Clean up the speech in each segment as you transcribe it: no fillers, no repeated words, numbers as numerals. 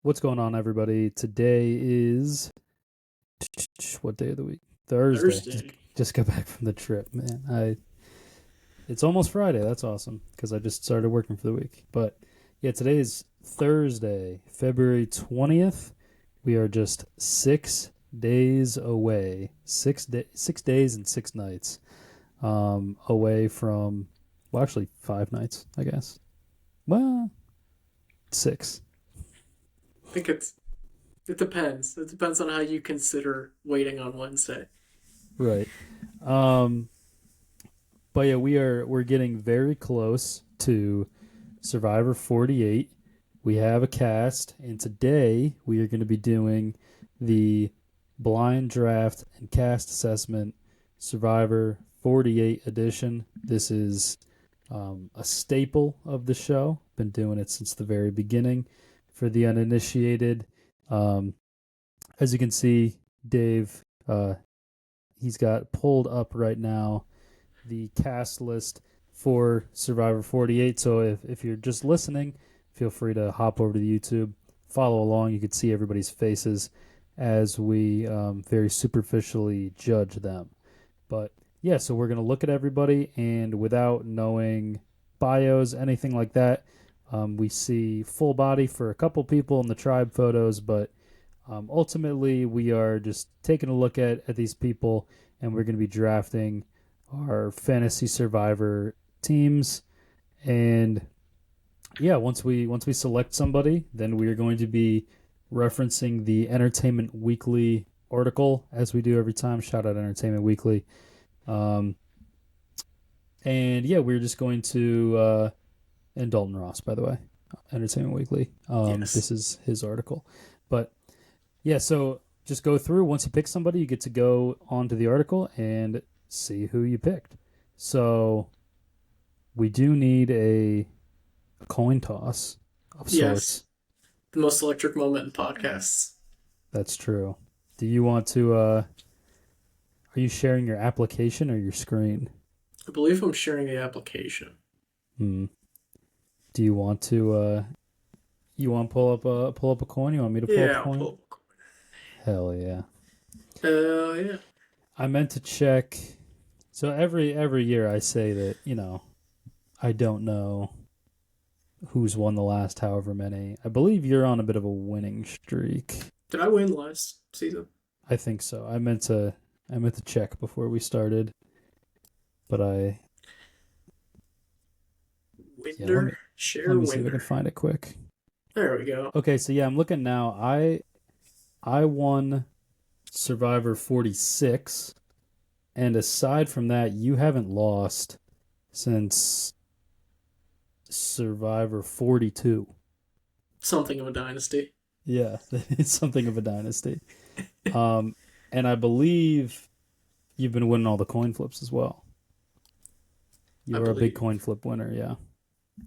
What's going on, everybody? Today is what day of the week? Thursday. Just Thursday. just got back from the trip, man. It's almost Friday. That's awesome because I just started working for the week. But yeah, today is Thursday, February 20th. We are just 6 days away. 6 days and 6 nights away from, well, actually 5 nights, I guess. Well, six. I think it depends. It depends on how you consider waiting on Wednesday. Right. Um, But yeah, we're getting very close to Survivor 48. We have a cast, and today we are going to be doing the blind draft and cast assessment Survivor 48 edition. This is a staple of the show. Been doing it since the very beginning. For the uninitiated, um, as you can see, Dave, he's got pulled up right now the cast list for Survivor 48. So if you're just listening, feel free to hop over to the YouTube, follow along. You can see everybody's faces as we very superficially judge them. But yeah, so we're going to look at everybody, and without knowing bios, anything like that, we see full body for a couple people in the tribe photos, but ultimately we are just taking a look at these people, and we're going to be drafting our fantasy survivor teams. And yeah, once we select somebody, then we are going to be referencing the Entertainment Weekly article, as we do every time. Shout out Entertainment Weekly. um and yeah, we're just going to and Dalton Ross, by the way, Entertainment Weekly. Yes. This is his article. But yeah, so just go through. Once you pick somebody, you get to go onto the article and see who you picked. So we do need a coin toss of Yes. sorts. The most electric moment in podcasts. That's true. Do you want to are you sharing your application or your screen? I believe I'm sharing the application. Hmm. Do you want to you want to pull up a coin? You want me to pull up a Yeah, I'll coin? pull up Hell yeah. a yeah. I meant to check. So every year I say that, I don't know who's won the last however many. I believe you're on a bit of a winning streak. Did I win last season? I think so. I meant to check before we started, but yeah, Winner. let Share me see if I can winner. find it quick. There we go. Okay, so yeah, I'm looking now. I won Survivor 46, and aside from that, you haven't lost since Survivor 42. Something of a dynasty. Yeah, it's something of a dynasty. Um, and I believe you've been winning all the coin flips as well. I You are a big believe. coin flip winner, yeah.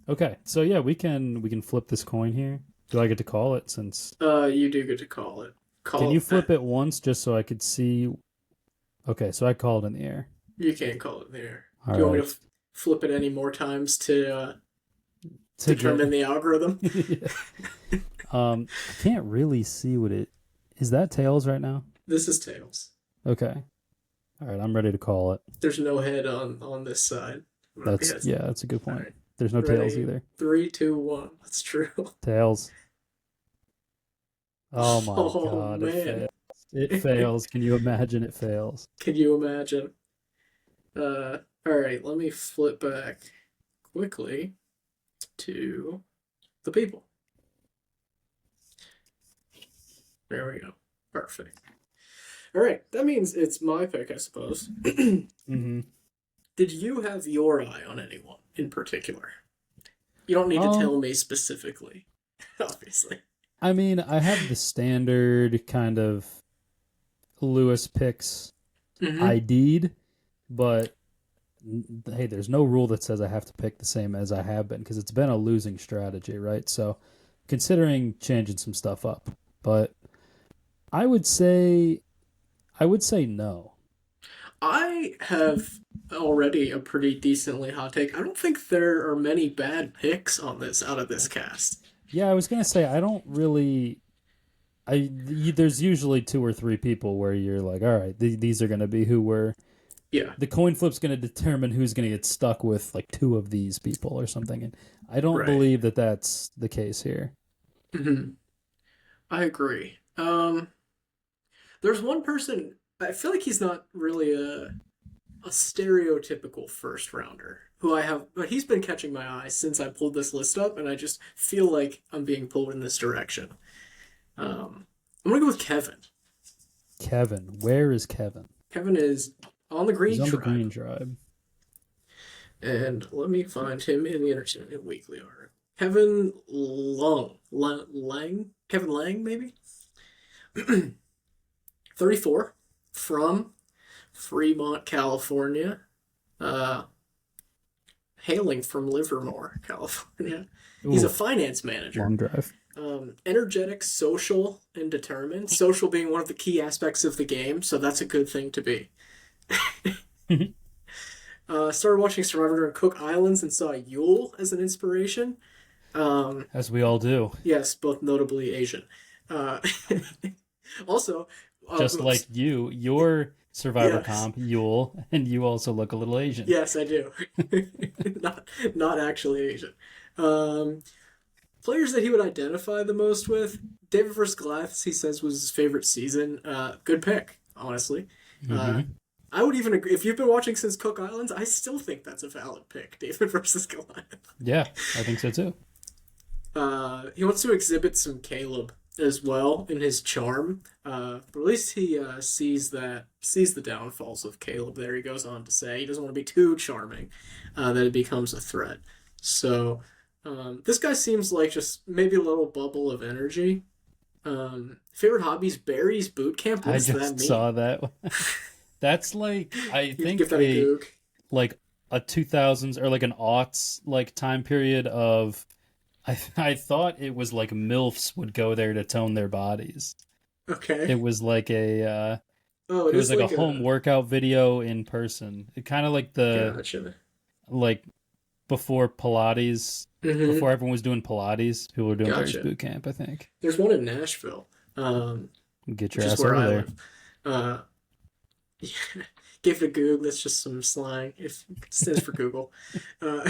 Okay, so yeah, we can flip this coin here. Do I get to call it since? You do get to call it. Can Call you it flip that. it once just so I could see? Okay, so I called in the air. You can't call it there. All Do you want me right. to flip it any more times to To get determine the algorithm? yeah. I can't really see what it is. That tails right now? This is tails. Okay. All right, I'm ready to call it. There's no head on this side. That's Yes. yeah, that's a good All point. right. There's no tails Ready? either. Three, two, one. That's true. Tails. Oh my Oh god, it man. fails. It fails. Can you imagine it fails? Can you imagine? All right. Let me flip back quickly to the people. There we go. Perfect. All right. That means it's my pick, I suppose. Mm-hmm. Did you have your eye on anyone in particular? You don't need to Um, tell me specifically, obviously. I mean, I have the standard kind of Lewis picks Mm-hmm. ID'd, but hey, there's no rule that says I have to pick the same as I have been because it's been a losing strategy, right? So, considering changing some stuff up, but I would say I would say no. I have already a pretty decently hot take. I don't think there are many bad picks on this out of this cast. Yeah, I was gonna say I don't really. there's usually two or three people where you're like, all right, these are going to be who we're. Yeah, The coin flip's going to determine who's going to get stuck with like two of these people or something. And I don't right. believe that that's the case here. Hmm. I agree. There's one person. I feel like he's not really a stereotypical first rounder who I have, but he's been catching my eye since I pulled this list up, and I just feel like I'm being pulled in this direction. I'm gonna go with Kevin. Kevin, where is Kevin? Kevin is on the He's Green on the Tribe, Green Tribe. and let me find him in the Entertainment Weekly article. Kevin Lang, Kevin Lang, maybe 34, from Fremont, California, uh, hailing from Livermore, California. He's a Ooh, finance manager. long drive. Energetic, social, and determined. Social being one of the key aspects of the game, so that's a good thing to be. Started watching Survivor during Cook Islands and saw Yule as an inspiration. Um, As we all do. yes, both notably Asian. Uh, also, Just like you, your Survivor yes, comp, Yule, and you also look a little Asian. yes, I do. not, not actually Asian. Um, Players that he would identify the most with, David vs. Goliath, he says was his favorite season. Good pick, honestly. Uh, Hmm. I would even agree. If you've been watching since Cook Islands, I still think that's a valid pick, David versus Goliath. Yeah, I think so too. He wants to exhibit some Caleb as well in his charm. But at least he sees the downfalls of Caleb. There he goes on to say he doesn't want to be too charming, that it becomes a threat. So this guy seems like just maybe a little bubble of energy. Favorite hobbies: Barry's boot camp. What I does that just mean? saw that. That's like I You think give that a a goog. like a 2000s or like an aughts like time period of I thought it was like MILFs would go there to tone their bodies. Okay. It was like Oh, it it was is like a like home a workout video in person. It kind of like the gotcha. like before Pilates, Mm-hmm. before everyone was doing Pilates, people were doing Barry's Gotcha. boot camp, I think. There's one in Nashville, Get your which is ass where over I there. live. Uh, give it a goog. That's just some slang. It stands for Google. Uh,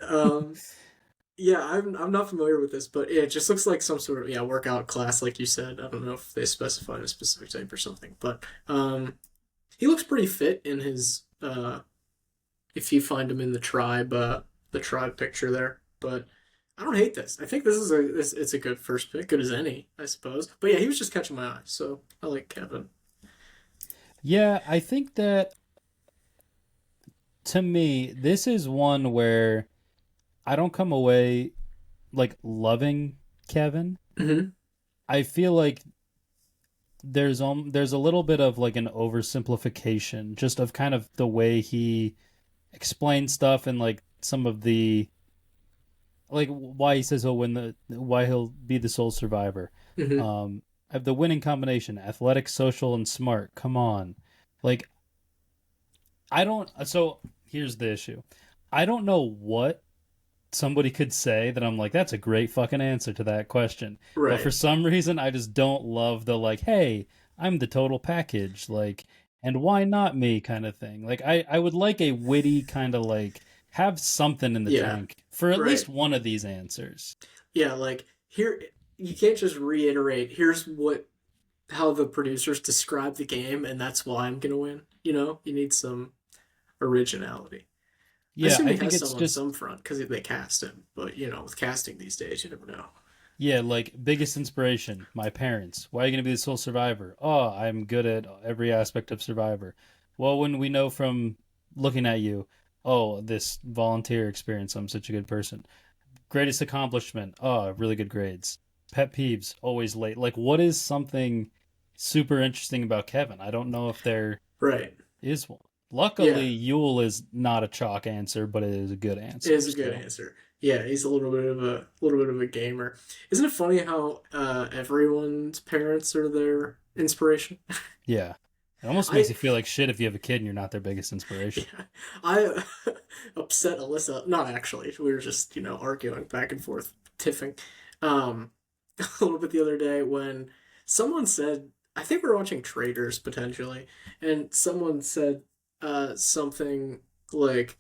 um, yeah, I'm not familiar with this, but it just looks like some sort of workout class, like you said. I don't know if they specified a specific type or something, but he looks pretty fit in his if you find him in the tribe picture there. But I don't hate this. I think it's a good first pick, good as any, I suppose. But yeah, he was just catching my eye, so I like Kevin. Yeah, I think that to me, this is one where I don't come away like loving Kevin. Mm-hmm. I feel like there's a little bit of like an oversimplification just of kind of the way he explains stuff and like some of the like why he says he'll win the why he'll be the sole survivor. Mm-hmm. I have the winning combination: athletic, social, and smart. Come on, like I don't. So here's the issue: I don't know what somebody could say that I'm like, that's a great fucking answer to that question. But for Right. some reason, I just don't love the like, hey, I'm the total package, like, and why not me kind of thing. Like, I would like a witty kind of like have something in the Yeah. tank for at Right. least one of these answers. Yeah. Like here, you can't just reiterate. Here's what how the producers describe the game, and that's why I'm gonna win. You need some originality. I Yeah, assume I he think has it's some on just some front because they cast him. But with casting these days, you never know. yeah, like biggest inspiration, my parents. Why are you gonna be the sole survivor? Oh, I'm good at every aspect of Survivor. Well, when we know from looking at you, oh, this volunteer experience, I'm such a good person. Greatest accomplishment, oh, really good grades. Pet peeves, always late. Like, what is something super interesting about Kevin? I don't know if there Right. is one. Luckily, Yeah. Yule is not a chalk answer, but it is a good It answer is a good still. answer. Yeah, he's a little bit of a gamer. Isn't it funny how everyone's parents are their inspiration? Yeah. It almost makes I you feel like shit if you have a kid and you're not their biggest inspiration. yeah, I upset Alyssa. Not actually. We were just arguing back and forth, tiffing. Um, a little bit the other day when someone said, I think we are watching Traders potentially, and someone said something like,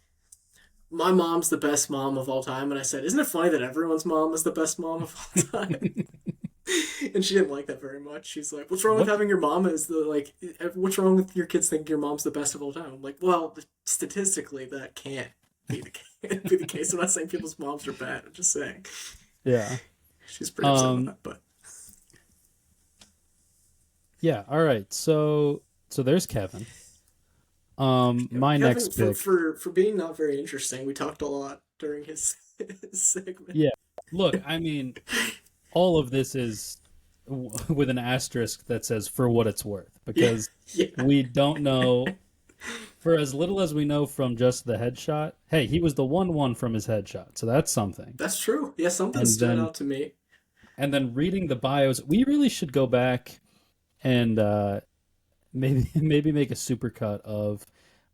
"My mom's the best mom of all time," and I said, "Isn't it funny that everyone's mom is the best mom of all time?" And she didn't like that very much. She's like, "What's wrong with What? having your mom as the like? What's wrong with your kids thinking your mom's the best of all time?" I'm like, "Well, statistically, that can't be the case. I'm not saying people's moms are bad. I'm just saying Yeah. she's pretty upset about Um. that." But Yeah. All right. So there's Kevin. yeah, My next Kevin, pick. for being not very interesting, we talked a lot during his segment. Yeah. Look, I mean, all of this is with an asterisk that says for what it's worth, Yeah, because yeah, we don't know. For as little as we know from just the headshot, hey, he was the 1-1 from his headshot, so that's something. that's true. Yeah, something And stood then out to me. reading the bios, we really should go back and maybe make a supercut of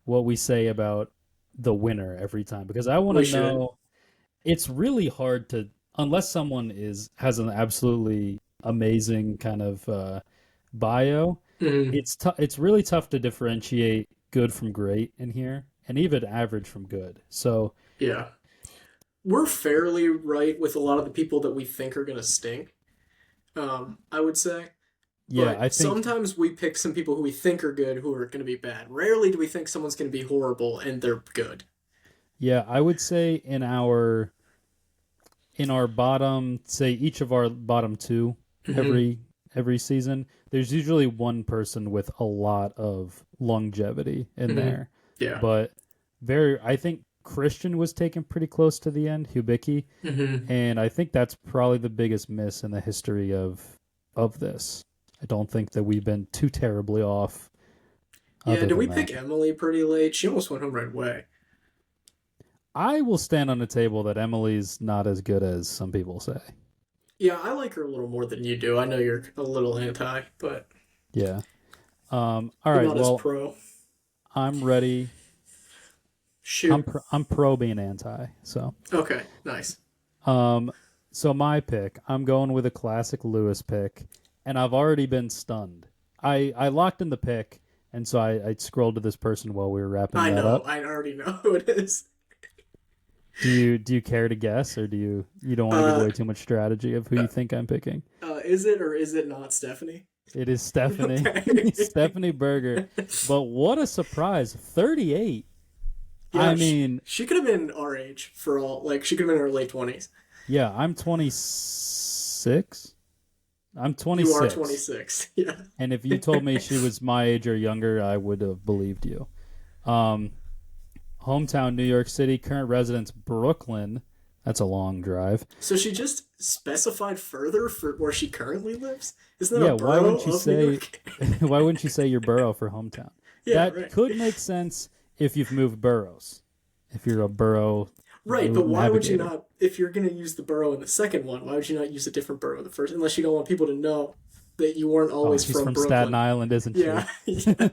what we say about the winner every time, because I want to We should. know. It's really hard to, unless someone is has an absolutely amazing kind of bio. Mhm. It's really tough to differentiate good from great in here, and even average from good. So Yeah, we're fairly right with a lot of the people that we think are gonna stink. I would say. yeah, I But think sometimes we pick some people who we think are good who are going to be bad. Rarely do we think someone's going to be horrible and they're good. yeah, I would say in our bottom, say each of our bottom two Hmm. every every season, there's usually one person with a lot of longevity in Hmm. there. Yeah. But I think Christian was taken pretty close to the end, Hubicki, Hmm. and I think that's probably the biggest miss in the history of this. I don't think that we've been too terribly off Yeah. other Did than we that. pick Emily pretty late? She almost went home right away. I will stand on the table that Emily's not as good as some people say. Yeah, I like her a little more than you do. I know you're a little anti, but Yeah. All but right. not as Well, pro. I'm ready. Shoot. I'm pro being anti. Okay. Nice. Um, so my pick, I'm going with a classic Lewis pick, and I've already been stunned. I locked in the pick, and so I scrolled to this person while we were wrapping I that know. up. I already know who it is. Do you care to guess, or you don't want to give Uh, away too much strategy of who uh, you think I'm picking? is it or is it not Stephanie? It is Stephanie Okay. Stephanie Berger, but what a surprise! 38. I Yeah, mean, she could have been our age for all. Like she could have been in her late 20s. yeah, I'm 26. I'm You are 26. 26. Yeah. And if you told me she was my age or younger, I would have believed you. Um, Hometown, New York City. Current residence, Brooklyn. That's a long drive. So she just specified further for where she currently lives? Isn't that a Yeah, why borough wouldn't you of New say? York? Why wouldn't you say your borough for hometown? Yeah, That right. could make sense if you've moved boroughs. If you're a borough Right, but why would you navigator. not, if you're going to use the borough in the second one, why would you not use a different borough in the first, unless you don't want people to know that you weren't Oh, always she's from from Staten Brooklyn? Island, isn't she? Yeah, yeah.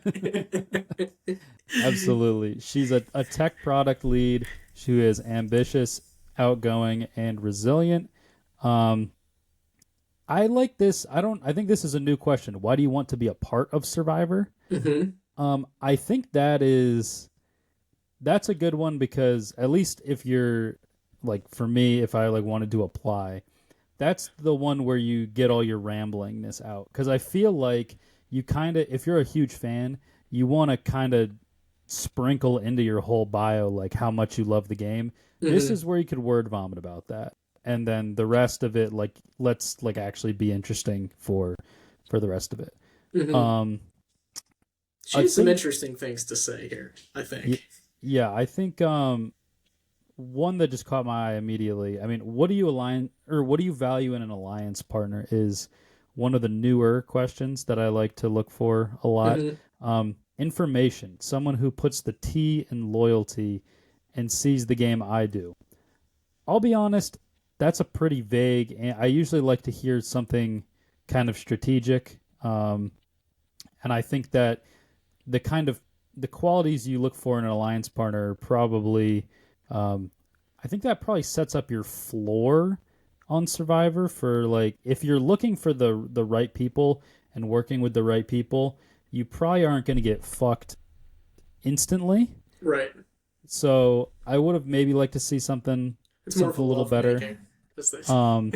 Absolutely. She's a tech product lead. She is ambitious, outgoing, and resilient. Um, I like this. I think this is a new question. Why do you want to be a part of Survivor? Hmm. I think that's a good one, because at least if you're like, for me, if I like wanted to apply, that's the one where you get all your ramblingness out, because I feel like you kind of, if you're a huge fan, you want to kind of sprinkle into your whole bio like how much you love the game. This Hmm. is where you could word vomit about that, and then the rest of it, like, let's like actually be interesting for the rest of it. Hmm. um She I has some think interesting things to say here, I y- think. yeah, I think one that just caught my eye immediately. I mean, what do you value in an alliance partner is one of the newer questions that I like to look for a lot. Hmm. Information, someone who puts the T in loyalty and sees the game I do. I'll be honest, that's a pretty vague, and I usually like to hear something kind of strategic. And I think that the kind of the qualities you look for in an alliance partner probably, um, I think that probably sets up your floor on Survivor for like if you're looking for the right people and working with the right people, you probably aren't going to get fucked instantly. Right. So I would have maybe liked to see It's more of a something a little love better. making, as they say. Um,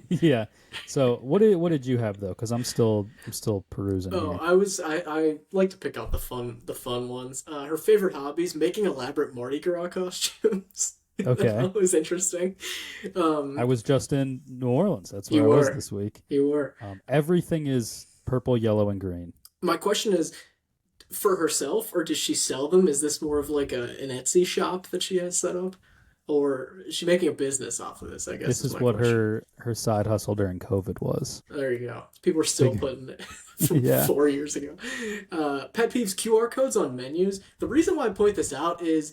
yeah. So what did you have though? Because I'm still perusing Oh, here. I like to pick out the fun ones. Her favorite hobbies: making elaborate Mardi Gras costumes. Okay. That was interesting. I Um, was just in New Orleans. That's where you I was were, this week. you were. Everything is purple, yellow, and green. My question is, for herself, or does she sell them? Is this more of like an Etsy shop that she has set up, or is she making a business off of this? I guess This is is my what question. her side hustle during COVID was. There you go. People are still Figure. putting it from Yeah. 4 years ago. Pet peeves: QR codes on menus. The reason why I point this out is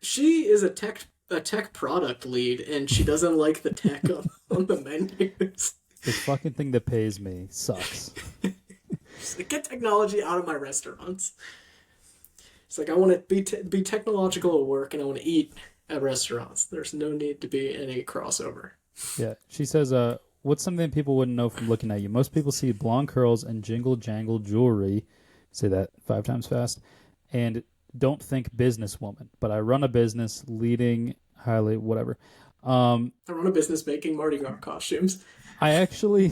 she is a tech product lead, and she doesn't like the tech on the menus. The fucking thing that pays me sucks. She's like, get technology out of my restaurants. It's like I want to be technological at work, and I want to eat at restaurants. There's no need to be any crossover. Yeah. She says, what's something people wouldn't know from looking at you? Most people see blonde curls and jingle jangle jewelry. Say that 5 times fast. And don't think businesswoman. But I run a business leading highly whatever. I run a business making Mardi Gras costumes. I actually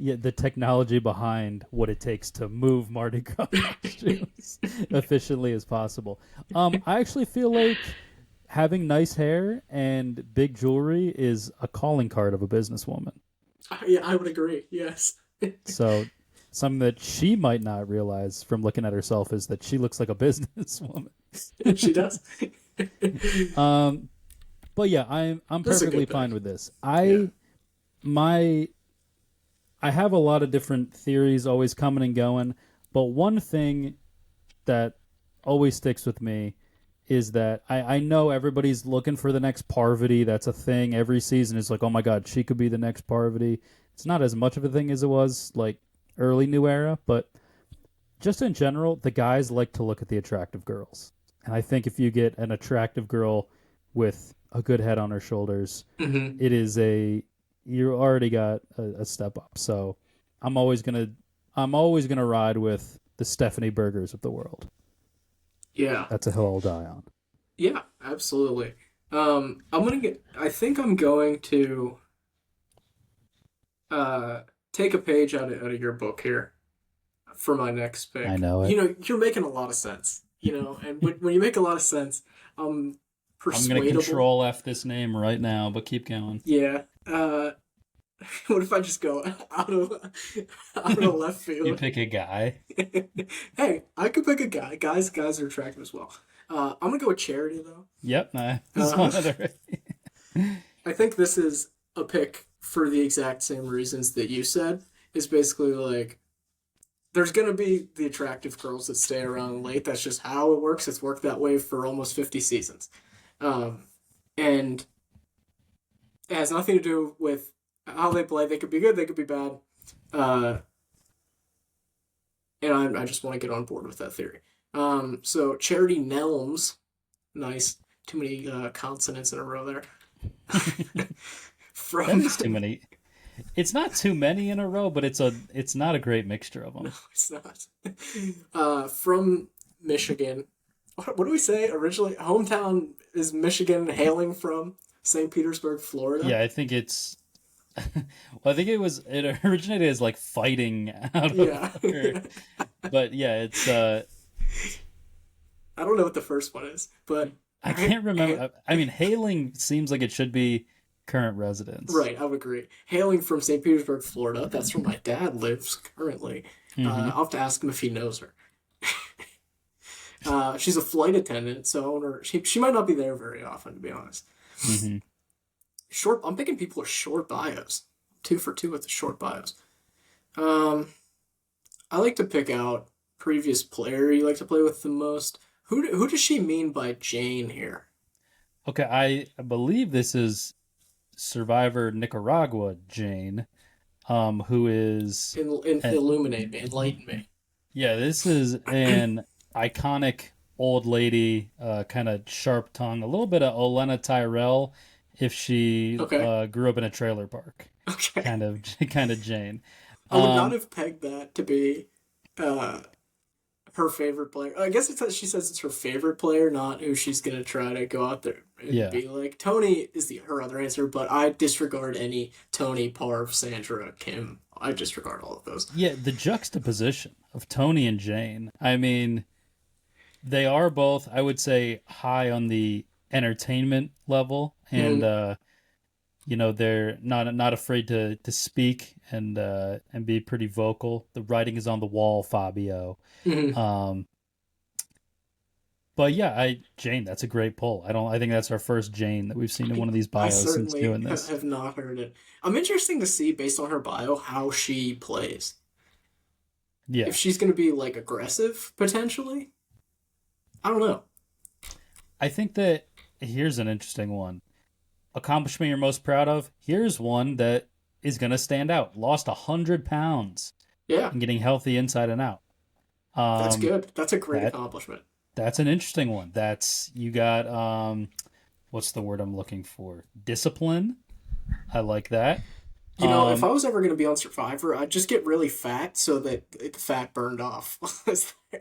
yeah, the technology behind what it takes to move Mardi Gras costumes efficiently as possible. I actually feel like having nice hair and big jewelry is a calling card of a businesswoman. Yeah, I would agree. Yes, So something that she might not realize from looking at herself is that she looks like a businesswoman. she does. Um, but yeah, I'm That's a perfectly good fine pick. with this. Yeah. My I have a lot of different theories always coming and going, but one thing that always sticks with me is that I know everybody's looking for the next Parvati. That's a thing every season. It's like, oh my God, she could be the next Parvati. It's not as much of a thing as it was like early New Era, but just in general, the guys like to look at the attractive girls. And I think if you get an attractive girl with a good head on her shoulders, Hmm. it is a you already got a step up. So I'm always gonna I'm always gonna ride with the Stephanie Burgers of the world. Yeah. That's a hill I'll die on. Yeah. Absolutely. I'm gonna get. I think I'm going to uh take a page out of your book here for my next I pick. know You it. know, you're making a lot of sense. And when you make a lot of sense, I'm I'm gonna persuadable. control F this name right now, but keep going. Yeah. What if I just go out of left You field? pick a guy. Hey, I could pick a guy. Guys are attractive as well. I'm gonna go with Charity though. Yep, I just Uh, wanted to. I think this is a pick for the exact same reasons that you said. Is basically like there's gonna be the attractive girls that stay around late. That's just how it works. It's worked that way for almost 50 seasons, um, and it has nothing to do with how they play. They could be good. They could be bad. Uh, and I just want to get on board with that theory. So Charity Nelms, nice. Too many consonants in a row there. That From is too many. It's not too many in a row, but it's not a great mixture of no, them. it's not. From Michigan. What do we say originally? Hometown is Michigan, hailing from St. Petersburg, Florida. Yeah, I think it's. Well, I think it originated as like fighting out Yeah. of her, but yeah, it's I don't know what the first one is, but I can't remember. I mean, hailing seems like it should be current residents. right, I would agree. Hailing from St. Petersburg, Florida. That's where my dad lives currently. Hmm. I'll have to ask him if he knows her. She's a flight attendant, so I wonder, she might not be there very often, to be honest. Hmm. Short. I'm picking people with short bios. 2 for 2 with the short bios. Um, I like to pick out previous player you like to play with the most. Who does she mean by Jane here? Okay, I believe this is Survivor Nicaragua Jane, who is, In uh, illuminate me, enlighten me. yeah, this is an iconic old lady, kind of sharp tongue, a little bit of Olenna Tyrell if she Okay. grew up in a trailer park, Okay. kind of kind of Jane. I would not Um, have pegged that to be uh her favorite player. I guess it's that she says it's her favorite player, not who she's gonna try to go out there and yeah, be like. Tony is the her other answer, but I disregard any Tony, Parv, Sandra, Kim. I disregard all of those. yeah, the juxtaposition of Tony and Jane. I mean, they are both, I would say, high on the entertainment level, and Mm-hmm. they're not afraid to speak and be pretty vocal. The writing is on the wall, Fabio. Mm-hmm. Um, but yeah, Jane, that's a great poll. I think that's our first Jane that we've seen in one of these I bios since certainly doing this. have not heard it. I'm interesting to see based on her bio how she plays. If Yeah, she's gonna be like aggressive potentially. I don't know. I think that here's an interesting one. Accomplishment you're most proud of? Here's one that is going to stand out. Lost 100 pounds Yeah, and getting healthy inside and out. that's Um, good. That's a great that accomplishment. that's an interesting one. That's you got what's the word I'm looking for? Discipline. I like that. You know, if I Um, was ever going to be on Survivor, I'd just get really fat so that the fat burned off.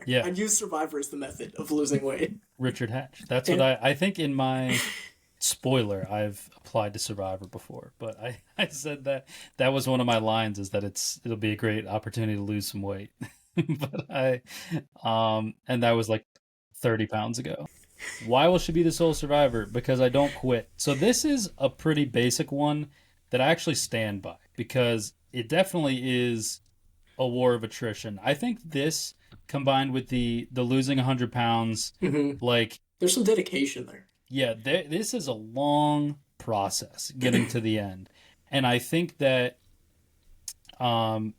yeah, I'd use Survivor as the method of losing weight. Richard Hatch. That's what Yeah. I think in my spoiler I've applied to Survivor before, but I said that was one of my lines is that it'll be a great opportunity to lose some weight. But and that was like 30 pounds ago. Why will she be the sole survivor? Because I don't quit. So this is a pretty basic one that I actually stand by because it definitely is a war of attrition. I think this combined with the losing 100 pounds, Hmm. like, There's some dedication there. yeah, this is a long process getting to the end. And um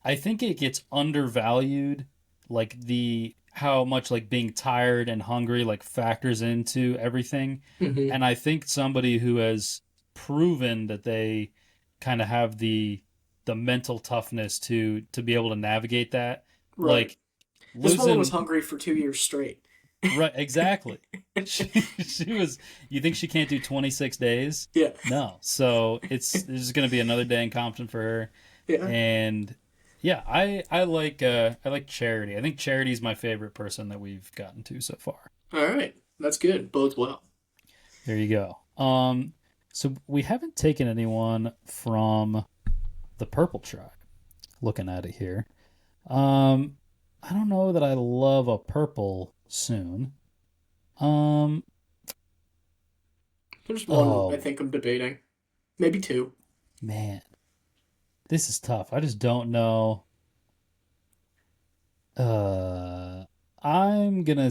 I think it gets undervalued, like the how much like being tired and hungry like factors into everything. Hmm. And I think somebody who has proven that they kind of have the mental toughness to be able to navigate that, Right. like This woman was losing, hungry for 2 years straight. right, exactly. She was, you think she can't do 26 days? Yeah. No. So this is going to be another day in Compton for her. Yeah. And yeah, I like Charity. I think Charity's my favorite person that we've gotten to so far. All right. That's good. Bodes well. There you go. So we haven't taken anyone from the Purple Tribe. Looking at it here. Um, I don't know that I love a purple soon. Um, There's one I oh think I'm debating. Maybe two. man, this is tough. I just don't know. Uh, I'm gonna.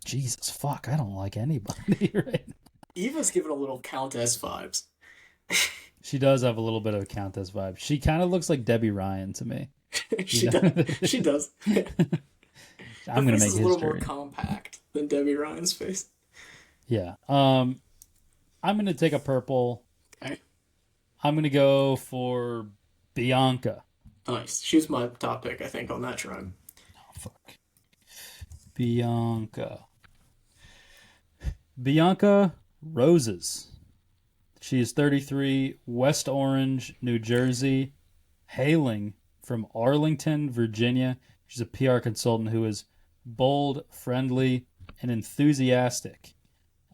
Jesus fuck, I don't like anybody right now. Eva's giving a little Countess vibes. She does have a little bit of a Countess vibe. She kind of looks like Debbie Ryan to me. You She know, does. She does. Her I'm gonna face make is a little more history. compact than Debbie Ryan's face. Yeah. I'm gonna take a purple. Okay. I'm gonna go for Bianca. Nice. She was my top pick, I think, on that tribe. Oh fuck. Bianca. Bianca Roses. She is 33, West Orange, New Jersey, hailing from Arlington, Virginia. She's a PR consultant who is bold, friendly, and enthusiastic.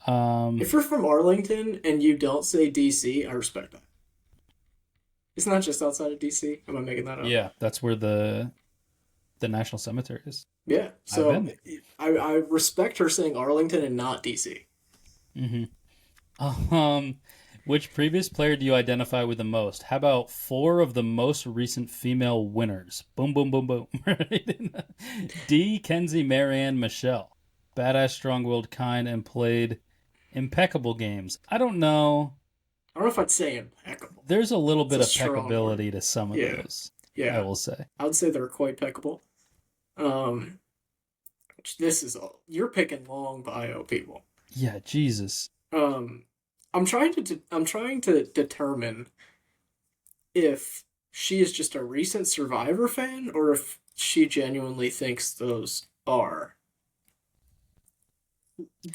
Um, If you're from Arlington and you don't say DC, I respect that. It's not just outside of DC. Am I making that up? yeah, that's where the National Cemetery is. Yeah. I've So been there. I respect her saying Arlington and not DC. Hmm. Um, which previous player do you identify with the most? How about four of the most recent female winners? Boom, boom, boom, boom. Right? D. Kenzie, Marianne, Michelle. Badass, strong-willed, kind, and played impeccable games. I don't know. I don't know if I'd say impeccable. There's a little It's bit a of strong word. peckability to some of Yeah. those, I Yeah. will say. I would say they're quite peckable. Um, this is all you're picking long bio people. Yeah, Jesus. Um, I'm trying to determine if she is just a recent Survivor fan or if she genuinely thinks those are.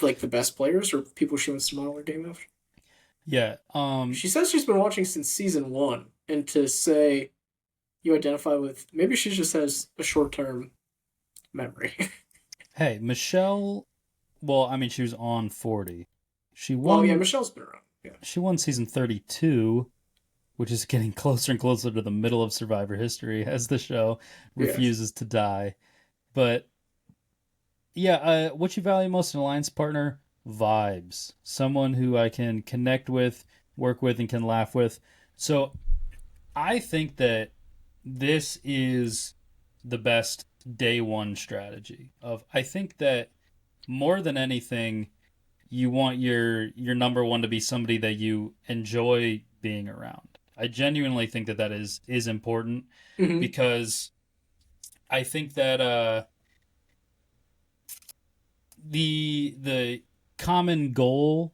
like the best players or people she wants to model her game after. Yeah. She says she's been watching since season one, and to say you identify with, maybe she just has a short term memory. Hey, Michelle. Well, I mean, she was on 40. She Well, yeah, won. Michelle's been around. Yeah, She won season 32, which is getting closer and closer to the middle of Survivor history as the show yeah. refuses to die. But yeah, what you value most in an alliance partner? Vibes. Someone who I can connect with, work with, and can laugh with. So I think that this is the best day one strategy. Of I think that more than anything, you want your number one to be somebody that you enjoy being around. I genuinely think that that is important Hmm. because I think that the common goals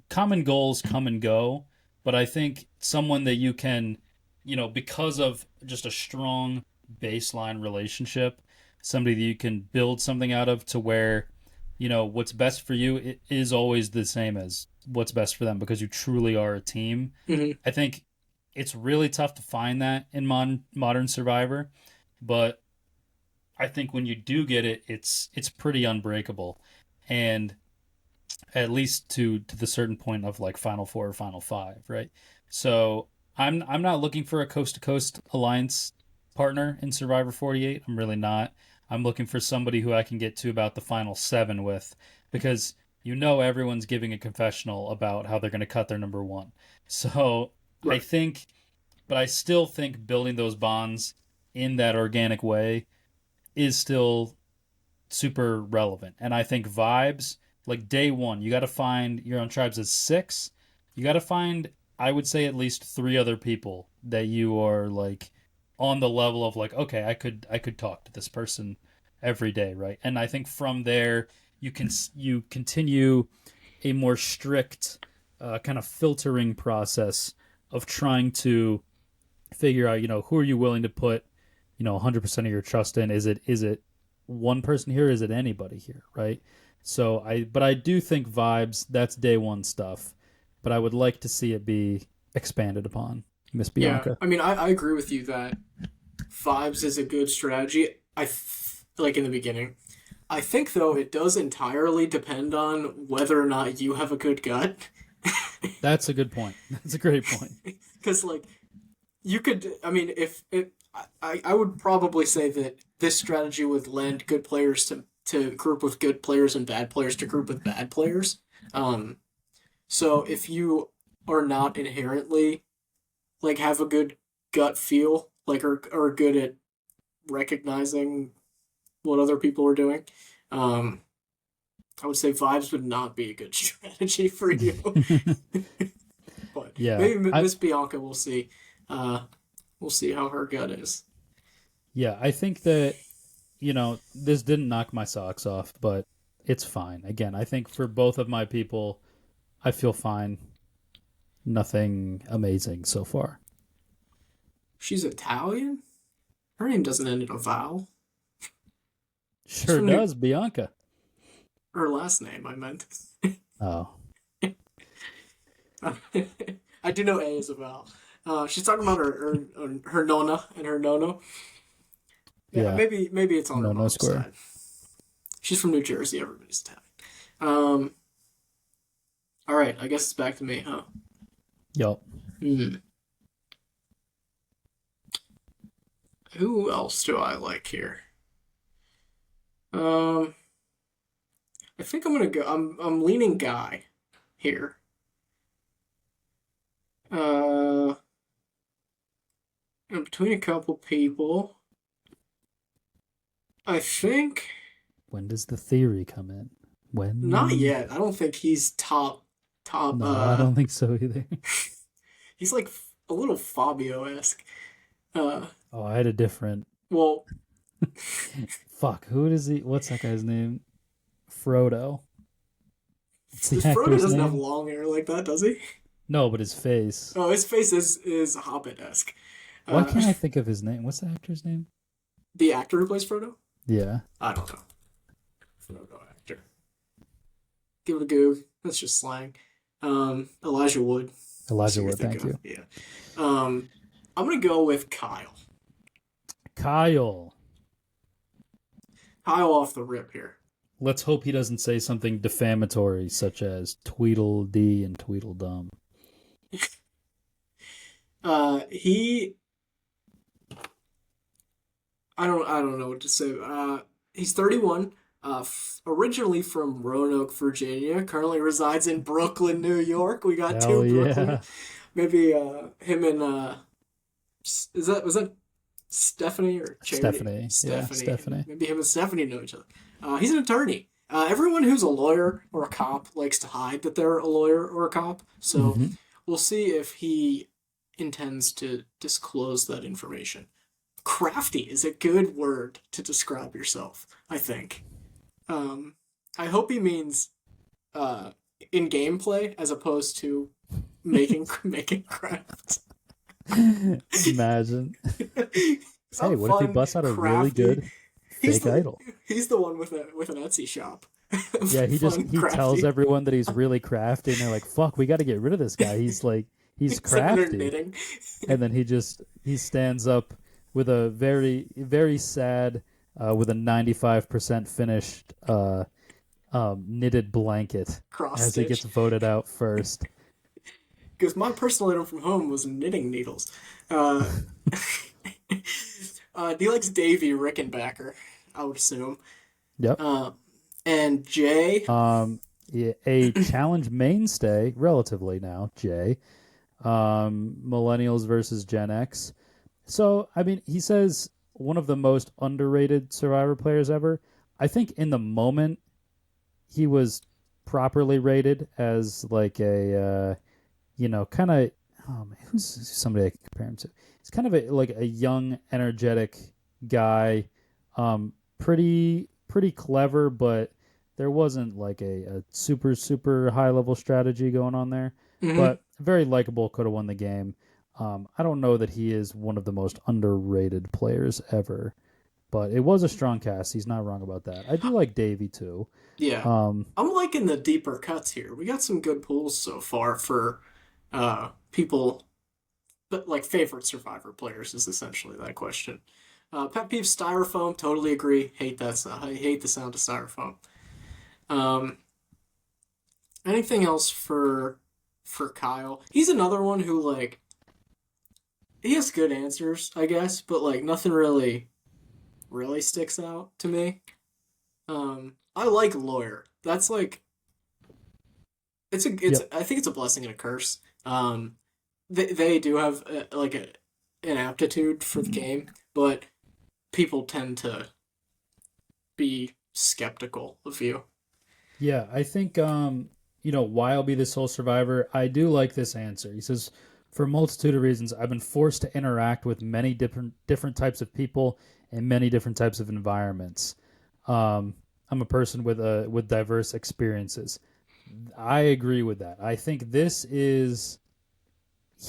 come and go, but I think someone that you can, because of just a strong baseline relationship, somebody that you can build something out of to where, what's best for you it is always the same as what's best for them because you truly are a team. Hmm. I think it's really tough to find that in modern Survivor, but I think when you do get it, it's pretty unbreakable. And at least to the certain point of like Final Four or Final Five, right? So I'm not looking for a coast to coast alliance partner in Survivor 48. I'm really not. I'm looking for somebody who I can get to about the final seven with because everyone's giving a confessional about how they're going to cut their number one. So I Right. think, but I still think building those bonds in that organic way is still super relevant. And I think vibes, like day one, you got to find your own tribes as six. You got to find, I would say, at least three other people that you are like on the level of like, okay, I could talk to this person every day, right? And I think from there you continue a more strict kind of filtering process of trying to figure out, who are you willing to put, 100% of your trust in? Is it one person here? Is it anybody here? Right. But I do think vibes, that's day one stuff, but I would like to see it be expanded upon. Miss Yeah, Bianca. I mean, I agree with you that vibes is a good strategy. Like in the beginning. I think though it does entirely depend on whether or not you have a good gut. That's a good point. That's a great point. Because like you could, I mean, if it, I would probably say that this strategy would lend good players to group with good players and bad players to group with bad players. Um, so if you are not inherently like have a good gut feel, like are good at recognizing what other people are doing, um, I would say vibes would not be a good strategy for you. But Yeah. maybe I Miss Bianca, we'll see. Uh, we'll see how her gut is. yeah, I think that, this didn't knock my socks off, but it's fine. Again, I think for both of my people, I feel fine. Nothing amazing so far. She's Italian. Her name doesn't end in a vowel. She's Sure from New. does, Bianca. Her last name, I meant. Oh, I do know A is a vowel. She's talking about her nonna and her nono. Yeah, yeah. maybe it's on her No mom's square. side. She's from New Jersey. Everybody's Italian. Um. All right. I guess it's back to me, huh? Yup. Hmm. Who else do I like here? Um. I think I'm gonna go. I'm leaning Guy here. Uh. I'm between a couple people. I think When does the theory come in? not When? yet. I don't think he's top. No, I don't think so either. He's like a little Fabio esque. Uh. Oh, I had a different. Well, Fuck, who does he? What's that guy's name? Frodo. What's the Frodo actor's doesn't have name? long hair like that, does he? No, but his face. Oh, his face is Hobbit esque. Why Uh, can't I think of his name? What's the actor's name? the actor who plays Frodo? Yeah. I don't know. Frodo actor. give it a goog. That's just slang. Elijah Wood. That's Elijah who you're Wood, thank thinking of. you. Yeah. I'm gonna go with Kyle. Kyle. Kyle off the rip here. Let's hope he doesn't say something defamatory, such as Tweedledee and Tweedledum. He. I don't know what to say. He's 31. Originally from Roanoke, Virginia. Currently resides in Brooklyn, New York. We got Hell two Brooklyn. yeah. Maybe him and was that Stephanie or Charity? Stephanie. Yeah, Stephanie. Stephanie. Maybe him and Stephanie know each other. He's an attorney. Everyone who's a lawyer or a cop likes to hide that they're a lawyer or a cop. So Mhm. we'll see if he intends to disclose that information. Crafty is a good word to describe yourself, I think. Um, I hope he means in gameplay as opposed to making crafts. Imagine. Some Hey, what if he fun, busts out a really crafty. good He's fake idol? he's the one with an Etsy shop. Yeah, he Fun, tells crafty. everyone that he's really crafty, and they're like, "Fuck, we got to get rid of this guy. He's Sitting there crafty." knitting. And then he stands up with a very very sad with a 95% finished knitted blanket Cross as he gets stitch. voted out first. Because my personal item from home was knitting needles. Uh, he likes Davey Rickenbacker, I would assume. Yep. And Jay, Yeah, a challenge mainstay, relatively now, Jay. Millennials versus Gen X. So, I mean, he says one of the most underrated Survivor players ever. I think in the moment he was properly rated as like a kind of oh man, who's somebody I can compare him to? He's kind of like a young, energetic guy, pretty clever, but there wasn't like a super high level strategy going on there. hmm But very likable, could have won the game. I don't know that he is one of the most underrated players ever, but it was a strong cast. He's not wrong about that. I do like Davey too. yeah, Um, I'm liking the deeper cuts here. We got some good pools so far for people, but like favorite Survivor players is essentially that question. Pet peeve styrofoam, totally agree. Hate that. I hate the sound of styrofoam. Um, anything else for Kyle? He's another one who like he has good answers, I guess, but like nothing really sticks out to me. I like lawyer. That's like it's yep. I think it's a blessing and a curse. They do have an aptitude for the game, but people tend to be skeptical of you. Yeah, I think why I'll be this whole survivor. I do like this answer. He says, for a multitude of reasons, I've been forced to interact with many different types of people in many different types of environments. I'm a person with diverse experiences. I agree with that. I think this is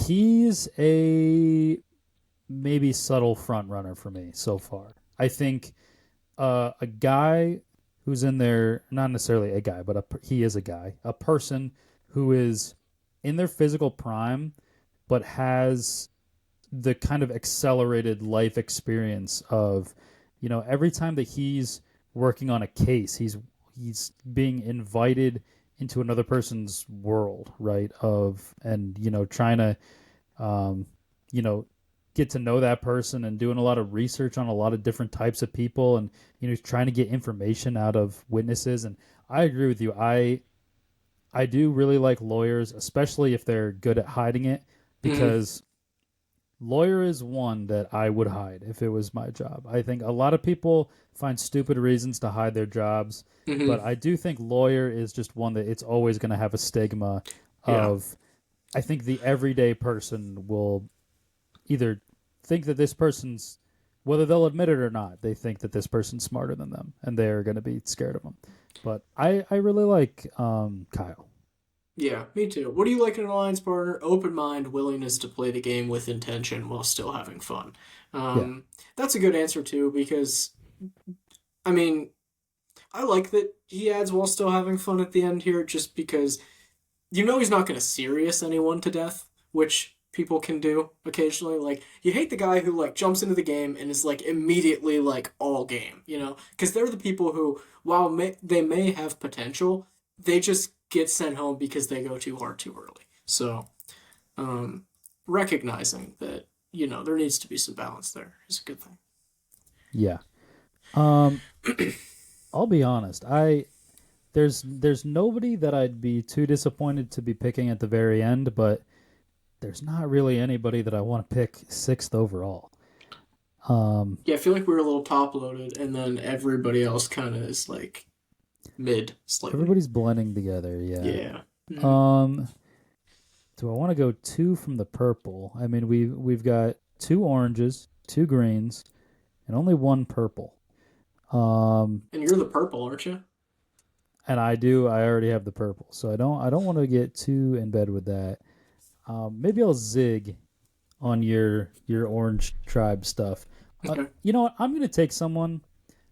he's a maybe subtle front runner for me so far. I think a guy who's in there, not necessarily a guy, but he is a guy, a person who is in their physical prime, but has the kind of accelerated life experience of, every time that he's working on a case, he's being invited into another person's world, right? And trying to, um, you know, get to know that person and doing a lot of research on a lot of different types of people and trying to get information out of witnesses. And I agree with you. I do really like lawyers, especially if they're good at hiding it, Mm-hmm. because lawyer is one that I would hide if it was my job. I think a lot of people find stupid reasons to hide their jobs, but Mm-hmm. I do think lawyer is just one that it's always going to have a stigma Yeah. of. I think the everyday person will either think that this person's, whether they'll admit it or not, they think that this person's smarter than them and they're going to be scared of them. But I really like Kyle. Yeah, me too. What do you like in an alliance partner? Open mind, willingness to play the game with intention while still having fun. Yeah. That's a good answer too, because I mean, I like that he adds while still having fun at the end here, just because you know he's not going to serious anyone to death, which people can do occasionally. Like you hate the guy who like jumps into the game and is like immediately like all game, you know, because they're the people who, while they may have potential, they just get sent home because they go too hard too early. So, um, recognizing that there needs to be some balance there is a good thing. Yeah. Um, I'll be honest. There's nobody that I'd be too disappointed to be picking at the very end, but there's not really anybody that I want to pick sixth overall. Um, Yeah, I feel like we were a little top loaded, and then everybody else kind of is like mid slightly. everybody's blending together. Yeah. Yeah. Mhm. Um, do I want to go two from the purple? I mean, we've got two oranges, two greens, and only one purple. Um, And you're the purple, aren't you? and I do. I already have the purple, so I don't want to get too in bed with that. Maybe I'll zig on your orange tribe stuff. Okay. You know what? I'm gonna take someone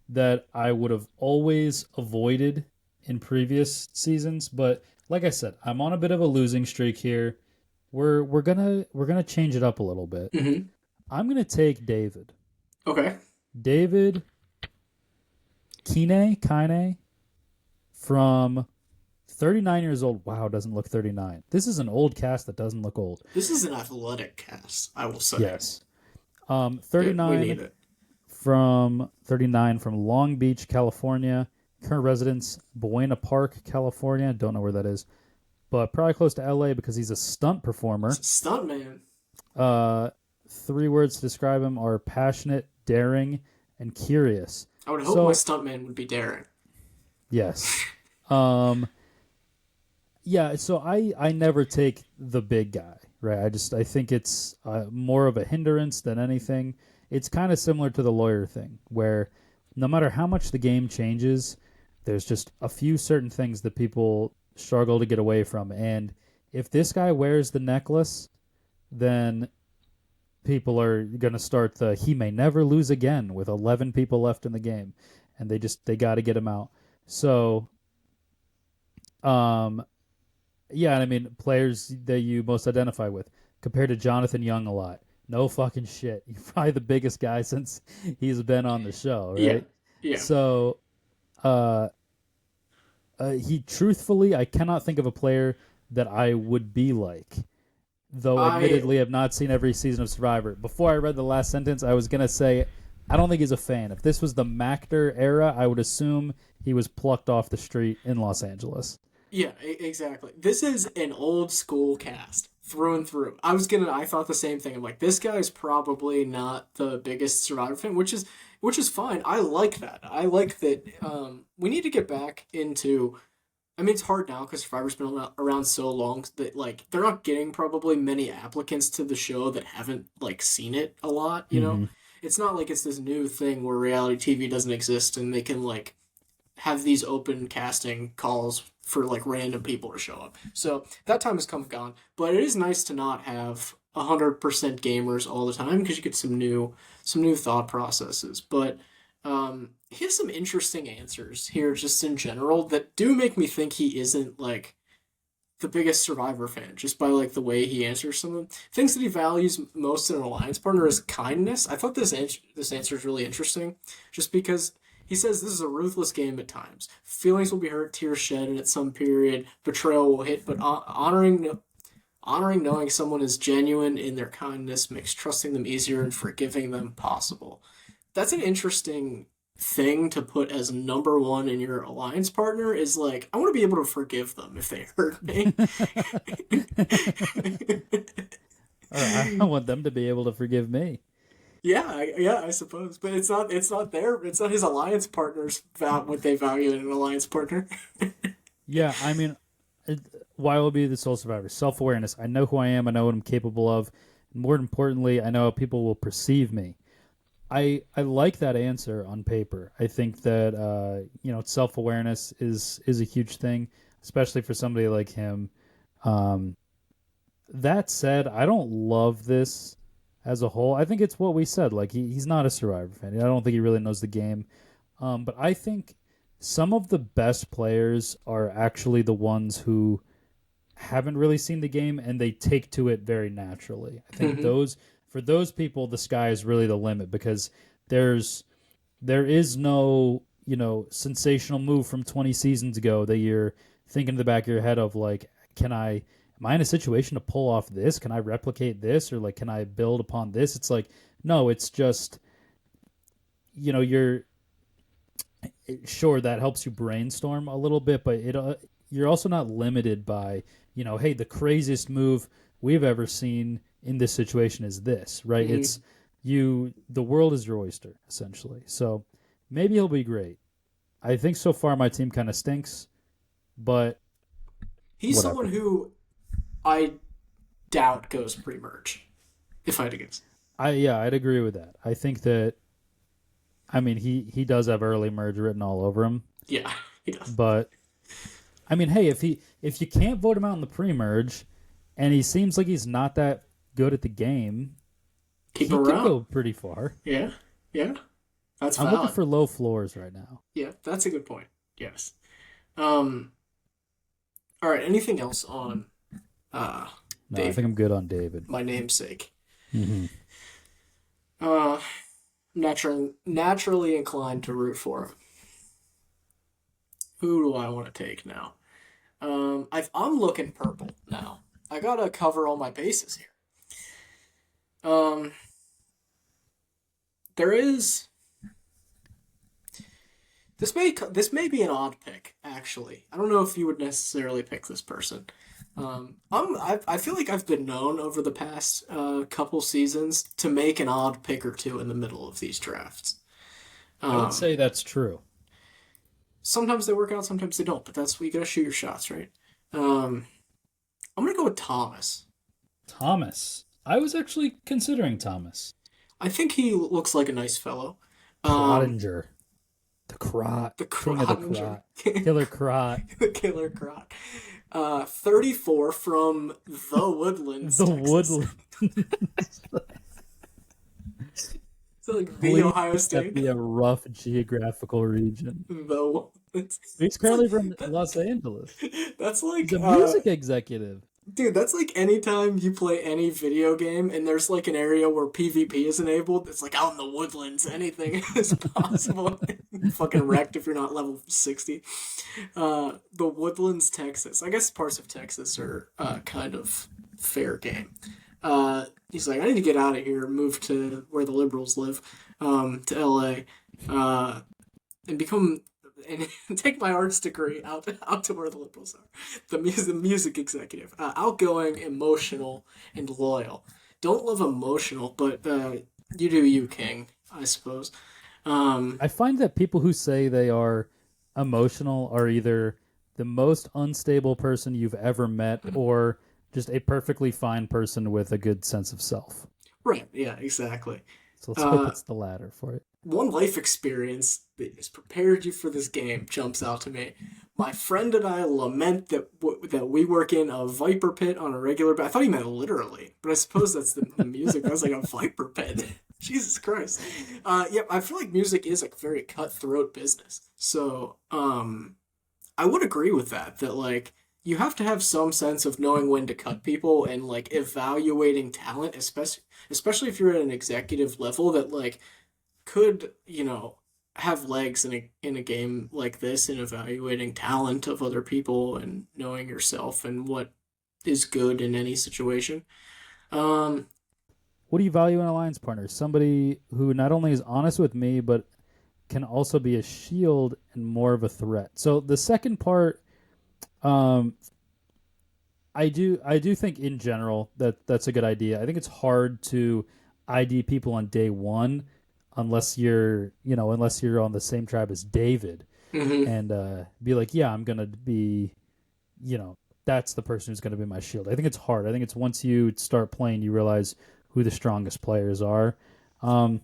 that I would have always avoided in previous seasons, but like I said, I'm on a bit of a losing streak here. We're gonna change it up a little bit. Hmm. I'm gonna take David. Okay. David Kine from 39 years old. Wow, doesn't look 39. This is an old cast that doesn't look old. This is an athletic cast, I will say. Yes. We need 39 it. from 39 from Long Beach, California. Current residence Buena Park, California. Don't know where that is, but probably close to LA because he's a stunt performer. Stunt man. Uh, three words to describe him are passionate, daring, and curious. I would hope my So stunt man would be daring. yes, um, yeah. So I never take the big guy, right? I think it's more of a hindrance than anything. It's kind of similar to the lawyer thing, where no matter how much the game changes, there's just a few certain things that people struggle to get away from. And if this guy wears the necklace, then people are going to start the he may never lose again with 11 people left in the game, and they got to get him out. So, um, yeah, I mean, players that you most identify with compared to Jonathan Young a lot. No fucking shit. You're probably the biggest guy since he's been on the show, Yeah. right? Yeah. So, uh, he truthfully, I cannot think of a player that I would be like. Though, I admittedly, I've not seen every season of Survivor. Before I read the last sentence, I was gonna say, I don't think he's a fan. If this was the Mactor era, I would assume he was plucked off the street in Los Angeles. Yeah, exactly. This is an old school cast through and through. I thought the same thing. I'm like, this guy's probably not the biggest Survivor fan, which is fine. I like that. I like that. We need to get back into. I mean, it's hard now because Survivor's been around so long that like they're not getting probably many applicants to the show that haven't like seen it a lot. Mm-hmm. It's not like it's this new thing where reality TV doesn't exist and they can like have these open casting calls for like random people to show up. So that time has come and gone. But it is nice to not have 100% gamers all the time because you get some new thought processes. But he has some interesting answers here just in general that do make me think he isn't like the biggest Survivor fan just by like the way he answers some of them. Things that he values most in an alliance partner is kindness. I thought this answer is really interesting, just because he says this is a ruthless game at times. Feelings will be hurt, tears shed, and at some period betrayal will hit. But honoring knowing someone is genuine in their kindness makes trusting them easier and forgiving them possible. That's an interesting thing to put as number one in your alliance partner is like I want to be able to forgive them if they hurt me. Or I want them to be able to forgive me. Yeah, yeah, I suppose, but it's not his alliance partners what they value in an alliance partner. Yeah, I mean, it, why will be the sole survivor? Self awareness. I know who I am. I know what I'm capable of. More importantly, I know how people will perceive me. I like that answer on paper. I think that self awareness is a huge thing, especially for somebody like him. Um, that said, I don't love this as a whole. I think it's what we said. Like he's not a Survivor fan. I don't think he really knows the game. But I think some of the best players are actually the ones who haven't really seen the game and they take to it very naturally. I think Hmm. those for those people the sky is really the limit because there's there is no, sensational move from 20 seasons ago that you're thinking in the back of your head of like, can I am I in a situation to pull off this? Can I replicate this or like can I build upon this? It's like no, it's just you're sure that helps you brainstorm a little bit, but you're also not limited by hey, the craziest move we've ever seen in this situation is this, right? Hmm. It's the world is your oyster essentially. So maybe he'll be great. I think so far my team kind of stinks, but He's someone whatever. who I doubt goes pre-merge, if I had to guess. I'd agree with that. I think that I mean he does have early merge written all over him, Yeah, he does. but I mean, hey, if you can't vote him out in the pre-merge, and he seems like he's not that good at the game, Keep he him could around. go pretty far. Yeah, yeah, that's I'm looking valid. for low floors right now. Yeah, that's a good point. Yes. Um. All right. Anything else on uh No, I think David, I'm good on David. my namesake? Hmm. Uh, naturally inclined to root for him. Who do I want to take now? I'm looking purple now. I gotta cover all my bases here. Um, there is this may be an odd pick actually. I don't know if you would necessarily pick this person. I feel like I've been known over the past couple seasons to make an odd pick or two in the middle of these drafts. I would Um, say that's true. Sometimes they work out, sometimes they don't, but that's you gotta shoot your shots, right? Um, I'm gonna go with Thomas. Thomas. I was actually considering Thomas. I think he looks like a nice fellow. Um, Crottinger. The crot. the King of the Crottinger, crot. Killer crot. the Killer Crot. 34 from the Woodlands, The Texas. woodland. So like the Please Ohio let that State, be a rough geographical region. the Woodlands. He's It's currently like from that, Los Angeles. that's He's like a music executive. dude, that's like anytime you play any video game and there's like an area where PvP is enabled, it's like out in the woodlands, anything is possible. Fucking wrecked if you're not level 60. The Woodlands, Texas. I guess parts of Texas are kind of fair game. He's like, I need to get out of here, move to where the liberals live, to LA, and become and take my arts degree out to where the liberals are. The music executive, outgoing, emotional, and loyal. Don't love emotional, but you do you, King. I suppose. Um, I find that people who say they are emotional are either the most unstable person you've ever met or just a perfectly fine person with a good sense of self. right. Yeah. Exactly. So let's hope Uh, it's the latter for it. One life experience that has prepared you for this game jumps out to me. My friend and I lament that we work in a viper pit on a regular. I thought he meant literally, but I suppose that's the music. I was like a viper pit. Jesus Christ. Yeah, I feel like music is like a very cutthroat business. So, I would agree with that. That like you have to have some sense of knowing when to cut people and like evaluating talent, especially if you're at an executive level that like could have legs in a game like this in evaluating talent of other people and knowing yourself and what is good in any situation. Um, What do you value in an alliance partner? Somebody who not only is honest with me, but can also be a shield and more of a threat. So the second part, um, I do think in general that that's a good idea. I think it's hard to ID people on day one unless unless you're on the same tribe as David mhm. and be like, yeah, I'm gonna be, you know, that's the person who's gonna be my shield. I think it's hard. I think it's once you start playing, you realize who the strongest players are. Um,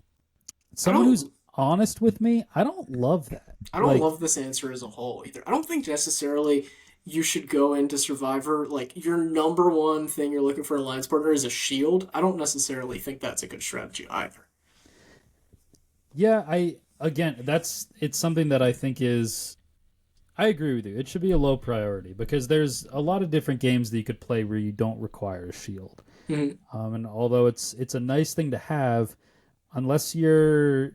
I someone who's don't honest with me, I don't love that. I don't Like, love this answer as a whole either. I don't think necessarily you should go into Survivor like your number one thing you're looking for an alliance partner is a shield. I don't necessarily think that's a good strategy either. yeah, I again, that's it's something that I think is. I agree with you. It should be a low priority because there's a lot of different games that you could play where you don't require a shield. Mhm. And although it's a nice thing to have, unless you're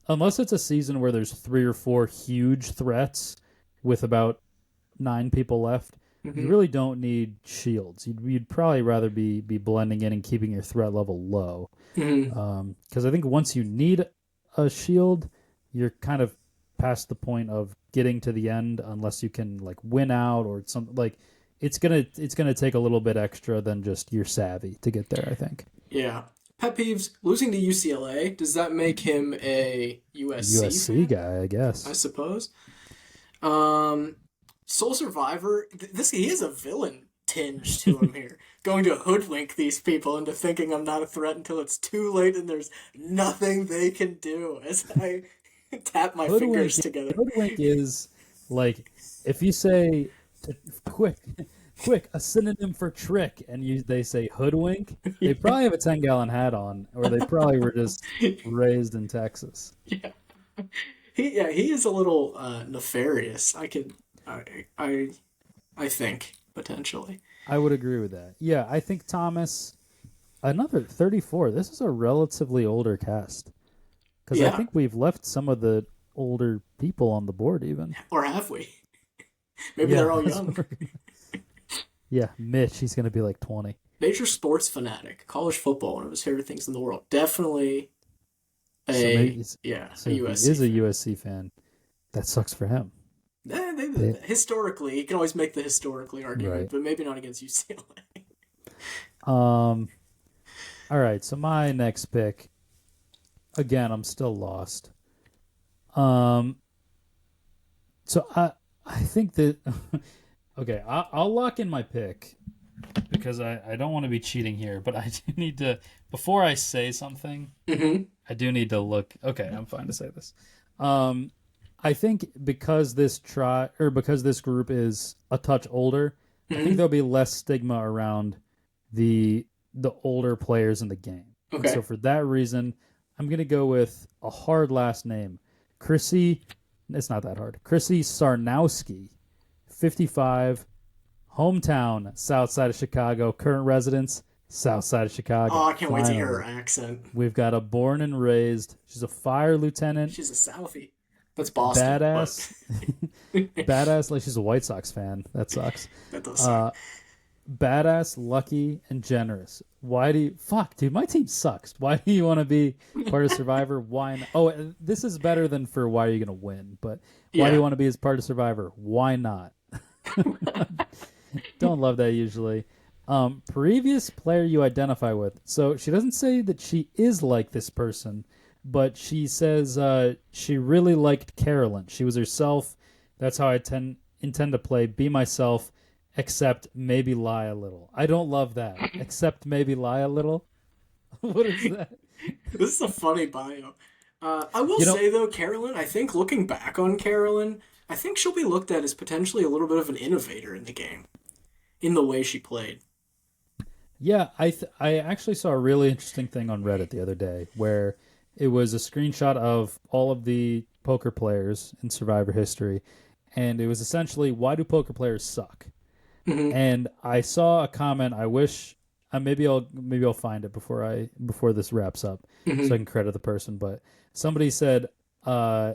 unless it's a season where there's three or four huge threats with about nine people left, you Mhm. really don't need shields. You'd probably rather be blending in and keeping your threat level low. Mhm. Because I think once you need a shield, you're kind of past the point of getting to the end unless you can like win out or something like it's gonna take a little bit extra than just your savvy to get there, I think. Yeah. Pet peeves, losing to UCLA, does that make him a USC USC fan? guy, I I guess. suppose. Um, Soul Survivor, this he has a villain tinge to him here. Going to hoodwink these people into thinking I'm not a threat until it's too late and there's nothing they can do as I tap my Hoodwink fingers together. hoodwink is like if you say quick quick a synonym for trick and you they say hoodwink, they probably have a 10-gallon hat on or they probably were just raised in Texas. Yeah. He is a little nefarious. I I think potentially. I would agree with that. Yeah, I think Thomas another 34. This is a relatively older cast because I Yeah. think we've left some of the older people on the board even. Or have we? Maybe Yeah, they're all that's young. yeah, Mitch, he's going to be like 20. Major sports fanatic. College football, one of his favorite things in the world. Definitely So maybe a so he USC is a fan. USC fan. That sucks for him. They, Historically, you can always make the historically argument, right. but maybe not against UCLA. Um. All right. So my next pick. Again, I'm still lost. Um. So I think that okay. I'll lock in my pick because I don't want to be cheating here, but I do need to before I say something. Mm-hmm. I do need to look. Okay, I'm fine to say this. Um. I think because this group is a touch older, I think Mm-hmm. there'll be less stigma around the older players in the game. And so Okay. for that reason, I'm gonna go with a hard last name. Chrissy it's not that hard. Chrissy Sarnowski, 55, hometown, south side of Chicago, current residence, south side of Oh, Chicago. I can't wait to hear her Finally. accent. We've got a born and raised. She's a fire lieutenant, She's a Southie. That's Boston, but badass, badass. Like she's a White Sox fan. That sucks. that does suck. Uh, badass, lucky, and generous. Why do you fuck, dude? My team sucks. Why do you want to be part of Survivor? Why? Oh, this is better than for why are you gonna win? But why do Yeah. you want to be as part of Survivor? Why not? Don't love that usually. Previous player you identify with. So she doesn't say that she is like this person, but she says she really liked Carolyn. She was herself. That's how intend to play. Be myself, except maybe lie a little. I don't love that. Except maybe lie a little. What is that? This is a funny bio. I will You know, say though, Carolyn, I think looking back on Carolyn, I think she'll be looked at as potentially a little bit of an innovator in the game, in the way she played. yeah, I actually saw a really interesting thing on Reddit the other day where it was a screenshot of all of the poker players in Survivor history, and it was essentially why do poker players suck? Hmm. And I saw a comment. I wish maybe I'll find it before this wraps up, so Hmm. I can credit the person. But somebody said uh,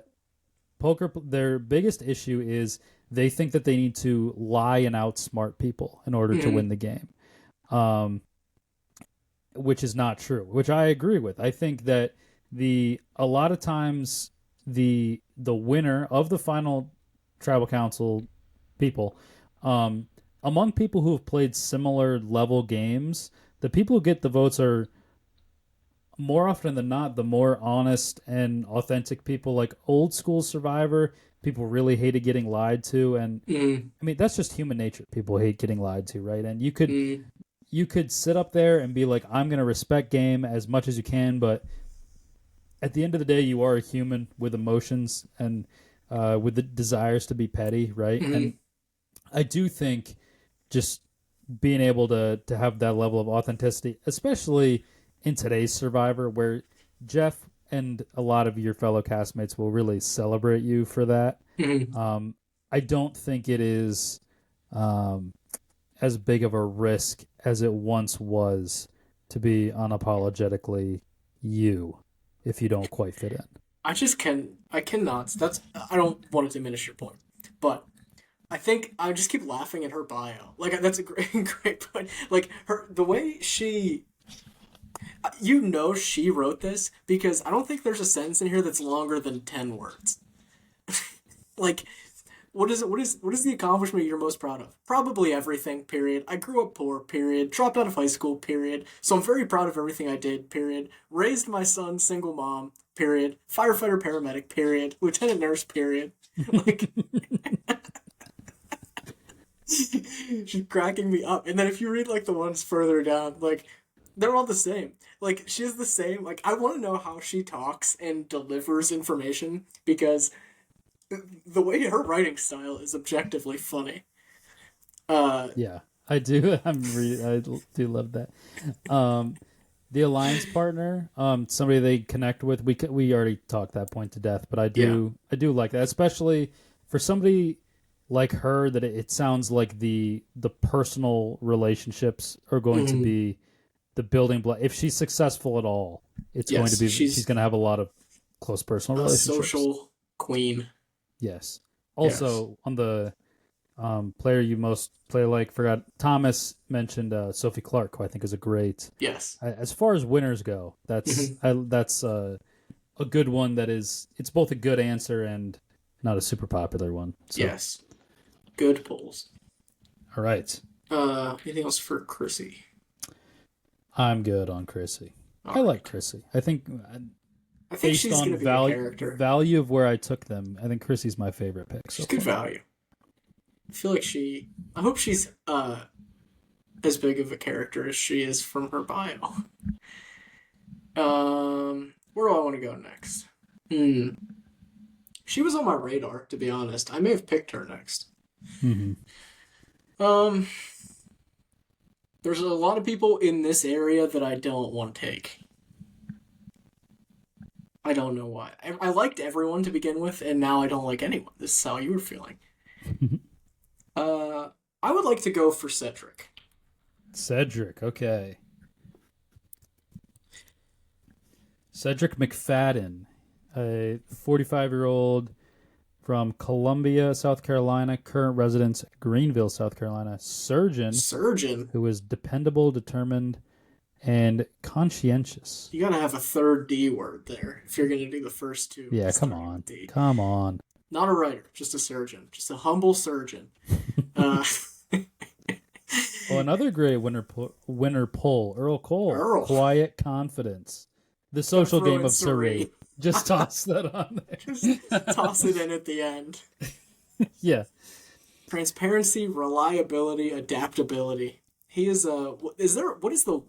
their biggest issue is they think that they need to lie and outsmart people in order to win Hmm. the game. Um, which is not true, which I agree with. I think that the a lot of times the winner of the final tribal council people, um, among people who have played similar level games, the people who get the votes are more often than not the more honest and authentic people. Like old school Survivor, people really hated getting lied to, and Hmm. I mean that's just human nature. People hate getting lied to, right? And Hmm. you could sit up there and be like, I'm going to respect game as much as you can, but at the end of the day, you are a human with emotions and with the desires to be petty, right? Hmm. And I do think just being able to have that level of authenticity, especially in today's Survivor, where Jeff and a lot of your fellow castmates will really celebrate you for that. Mhm. I don't think it is um, as big of a risk as it once was to be unapologetically you if you don't quite fit in. I cannot. That's I don't want to diminish your point, but I think I just keep laughing at her bio. Like that's a great great point. Like the way she wrote this because I don't think there's a sentence in here that's longer than 10 words. Like what is the accomplishment you're most proud of? Probably everything, period. I grew up poor, period. Dropped out of high school, period. So I'm very proud of everything I did, period. Raised my son, single mom, period. Firefighter, paramedic, period. Lieutenant nurse, period. Like she's cracking me up. And then if you read like the ones further down, like they're all the same. Like she has the same. Like I want to know how she talks and delivers information because the way her writing style is objectively funny. Uh, Yeah, I do. I do love that. Um, the alliance partner, somebody they connect with. We already talked that point to death, but yeah. I do like that, especially for somebody like her. That it sounds like the personal relationships are going to Mm, be the building block. If she's successful at all, it's going to yes, be she's she's going to have a lot of close personal a relationships. social queen. Yes. Yes. Also, on the player you most play like, forgot Thomas mentioned Sophie Clark, who I think is a great. Yes. As far as winners go, Mhm. that's a good one. That is, it's both a good answer and not a super popular one. So, Yes. Good pulls. all right, Anything else for Chrissy? I'm good on Chrissy. All I like right. Chrissy. I think I think based she's on gonna be a the character. value of where I took them, I think Chrissy's my favorite pick so She's good far. value. I feel like she. I hope she's as big of a character as she is from her bio. Where do I want to go next? Hmm. She was on my radar, to be honest. I may have picked her next. Mm-hmm. Um, there's a lot of people in this area that I don't want to take. I don't know why. I liked everyone to begin with, and now I don't like anyone. This is how you were feeling. Uh, I would like to go for Cedric. Cedric, okay. Cedric McFadden, a 45-year-old from Columbia, South Carolina, current residence Greenville, South Carolina, surgeon Surgeon. who is dependable, determined, and conscientious. You gotta have a third D word there if you're gonna do the first two Yeah, come starting with on. D. Come on. Not a writer, just a surgeon, just a humble surgeon. Uh, Oh, another great winner poll, Earl Cole, Earl, quiet confidence. The gotta social throw game in of Serene. Surrey. Just toss that on Just there. toss it in at the end. Yeah. Transparency, reliability, adaptability. He is a. Is there? What is the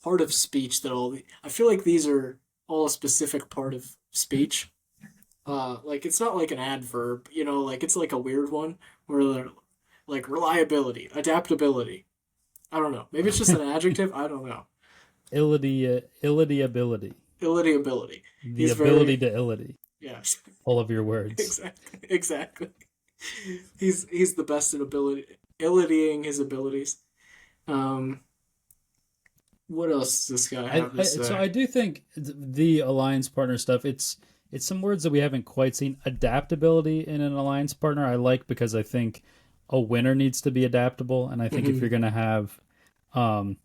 part of speech that all? I feel like these are all a specific part of speech. Like it's not like an adverb, like it's like a weird one where they're like reliability, adaptability. I don't know. Maybe it's just an adjective. I don't know. Illity ability. Ability, ability. The He's ability very to illity. yes, All of your words. exactly, exactly. He's the best at abilitying his abilities. Um, what else does this guy have to So say? I do think the alliance partner stuff. It's some words that we haven't quite seen. Adaptability in an alliance partner, I like because I think a winner needs to be adaptable, and I think if Hmm. you're gonna have, um,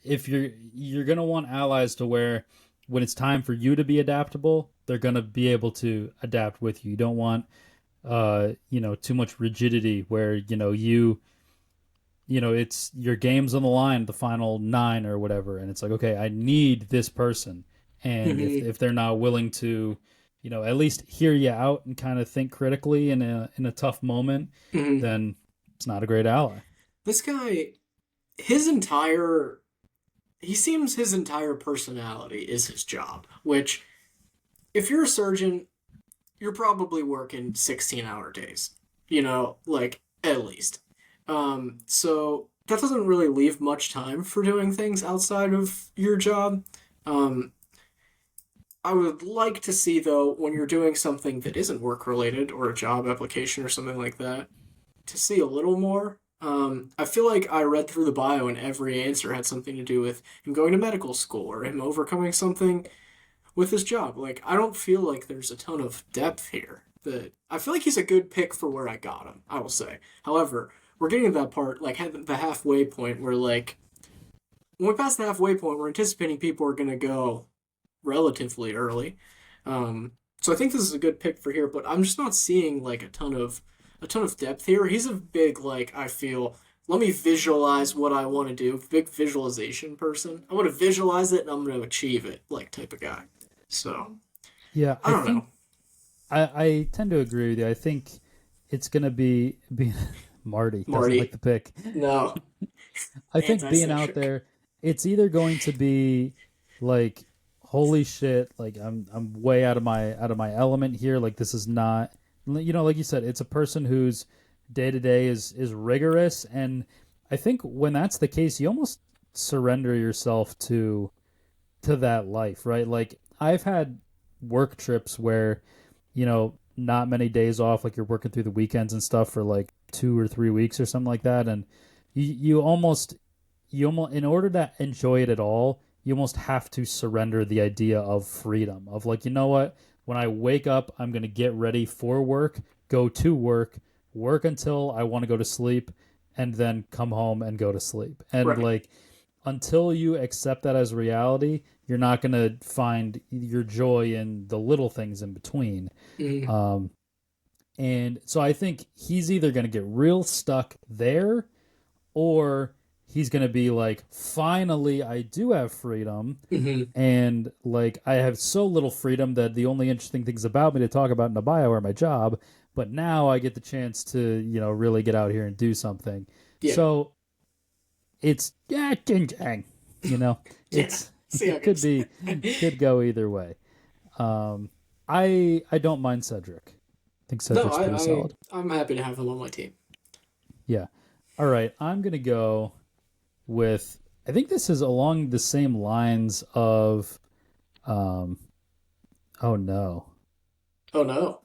if you're gonna want allies to where when it's time for you to be adaptable, they're gonna be able to adapt with you. You don't want too much rigidity where it's your game's on the line, the final nine or whatever, and it's like, okay, I need this person, and Hmm. if they're not willing to, at least hear you out and kind of think critically in a tough moment, Hmm. then it's not a great ally. This guy, his entire he seems his entire personality is his job, which if you're a surgeon, you're probably working 16-hour days, like at least. So that doesn't really leave much time for doing things outside of your job. Um, I would like to see, though, when you're doing something that isn't work related or a job application or something like that, to see a little more. I feel like I read through the bio and every answer had something to do with him going to medical school or him overcoming something with his job. Like, I don't feel like there's a ton of depth here. That I feel like he's a good pick for where I got him, I will say. However, we're getting to that part, like the halfway point where like when we pass the halfway point, we're anticipating people are gonna go relatively early. So I think this is a good pick for here, but I'm just not seeing like a ton of depth here. He's a big like I feel. Let me visualize what I want to do. Big visualization person. I want to visualize it and I'm going to achieve it, like type of guy. So Yeah, I I don't think know, I tend to agree with you. I think it's gonna be Marty doesn't like Marty. the pick. No, I think being out anti-centric. there, it's either going to be like, holy shit, like I'm way out of my element here. Like this is not, like you said, it's a person whose day to day is rigorous, and I think when that's the case, you almost surrender yourself to that life, right? Like I've had work trips where, not many days off, like you're working through the weekends and stuff for like 2 or 3 weeks or something like that, and you almost in order to enjoy it at all, you almost have to surrender the idea of freedom of like, what, when I wake up, I'm going to get ready for work, go to work until I want to go to sleep, and then come home and go to sleep. And Right. like until you accept that as reality, you're not going to find your joy in the little things in between. Mm, um and so I think he's either going to get real stuck there, or he's going to be like, finally, I do have freedom. mm-hmm. And like, I have so little freedom that the only interesting things about me to talk about in a bio are my job. But now I get the chance to, really get out here and do something. Yeah. So it's, yeah, ching chang. You know, Yeah. it's, See how it it could goes. be, could go either way. Um, I don't mind Cedric. I think No, Cedric's pretty solid. I'm happy to have him on my team. Yeah. All right. I'm going to go with, I think this is along the same lines of, um, oh no, Oh no.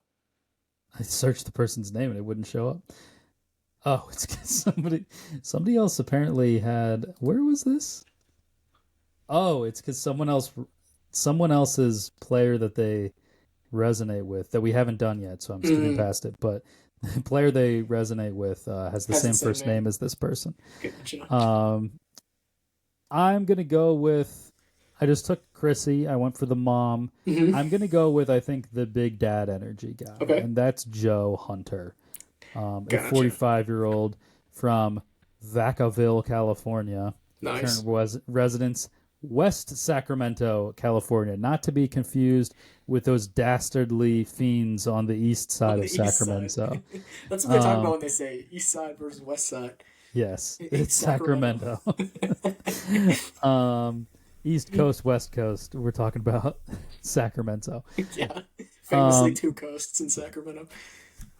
I searched the person's name and it wouldn't show up. Oh, it's 'cause somebody else apparently had, where was this? Oh, it's because someone else's player that they resonate with that we haven't done yet, so I'm skipping Mm, past it. But the player they resonate with has the has the same same first name. name as this person. Gotcha. Um, I'm gonna go with. I just took Chrissy. I went for the mom. Mm-hmm. I'm gonna go with, I think, the big dad energy guy, Okay. and that's Joe Hunter, a Gotcha. 45-year-old from Vacaville, California. Current Nice. residence West Sacramento, California, not to be confused with those dastardly fiends on the east On side the of east side. Sacramento. That's what they talk about Um, when they say east side versus west side. yes, In it's Sacramento. Sacramento. um, East Coast, West Coast. We're talking about Sacramento. Yeah. Famously Um, two coasts in Sacramento.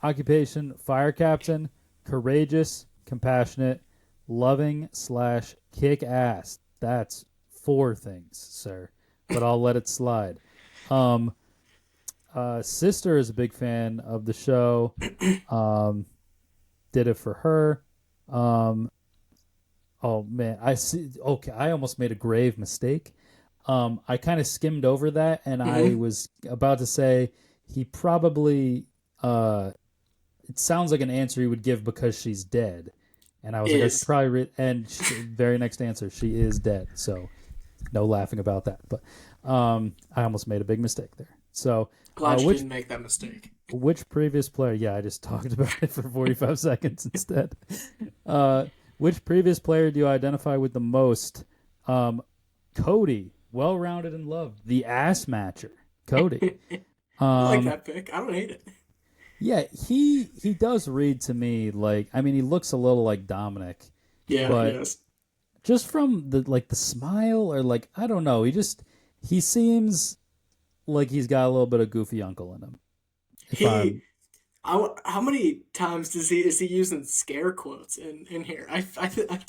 occupation: fire captain, courageous, compassionate, loving slash kick ass. That's four things, sir. But I'll let it slide. Um, sister is a big fan of the show. Um, did it for her. Um, oh man, I see. Okay, I almost made a grave mistake. I kind of skimmed over that, and I Mm-hmm. was about to say he probably. It sounds like an answer he would give because she's dead, and I was like, I should Is. probably. And very next answer, she is dead. So no laughing about that. But I almost made a big mistake there. So Glad you which didn't make that mistake. previous player? Yeah, I just talked about it for 45 seconds instead. Uh, which previous player do you identify with the most? Um, Cody, well rounded and loved, the ass matcher, Cody. I like Um, that pick. I don't hate it. yeah, he does read to me like, I mean, he looks a little like Dominic, Yeah, he but does. just from the smile, or like, I don't know, he seems like he's got a little bit of goofy uncle in him. If He I'm how many times is he using scare quotes in here? I've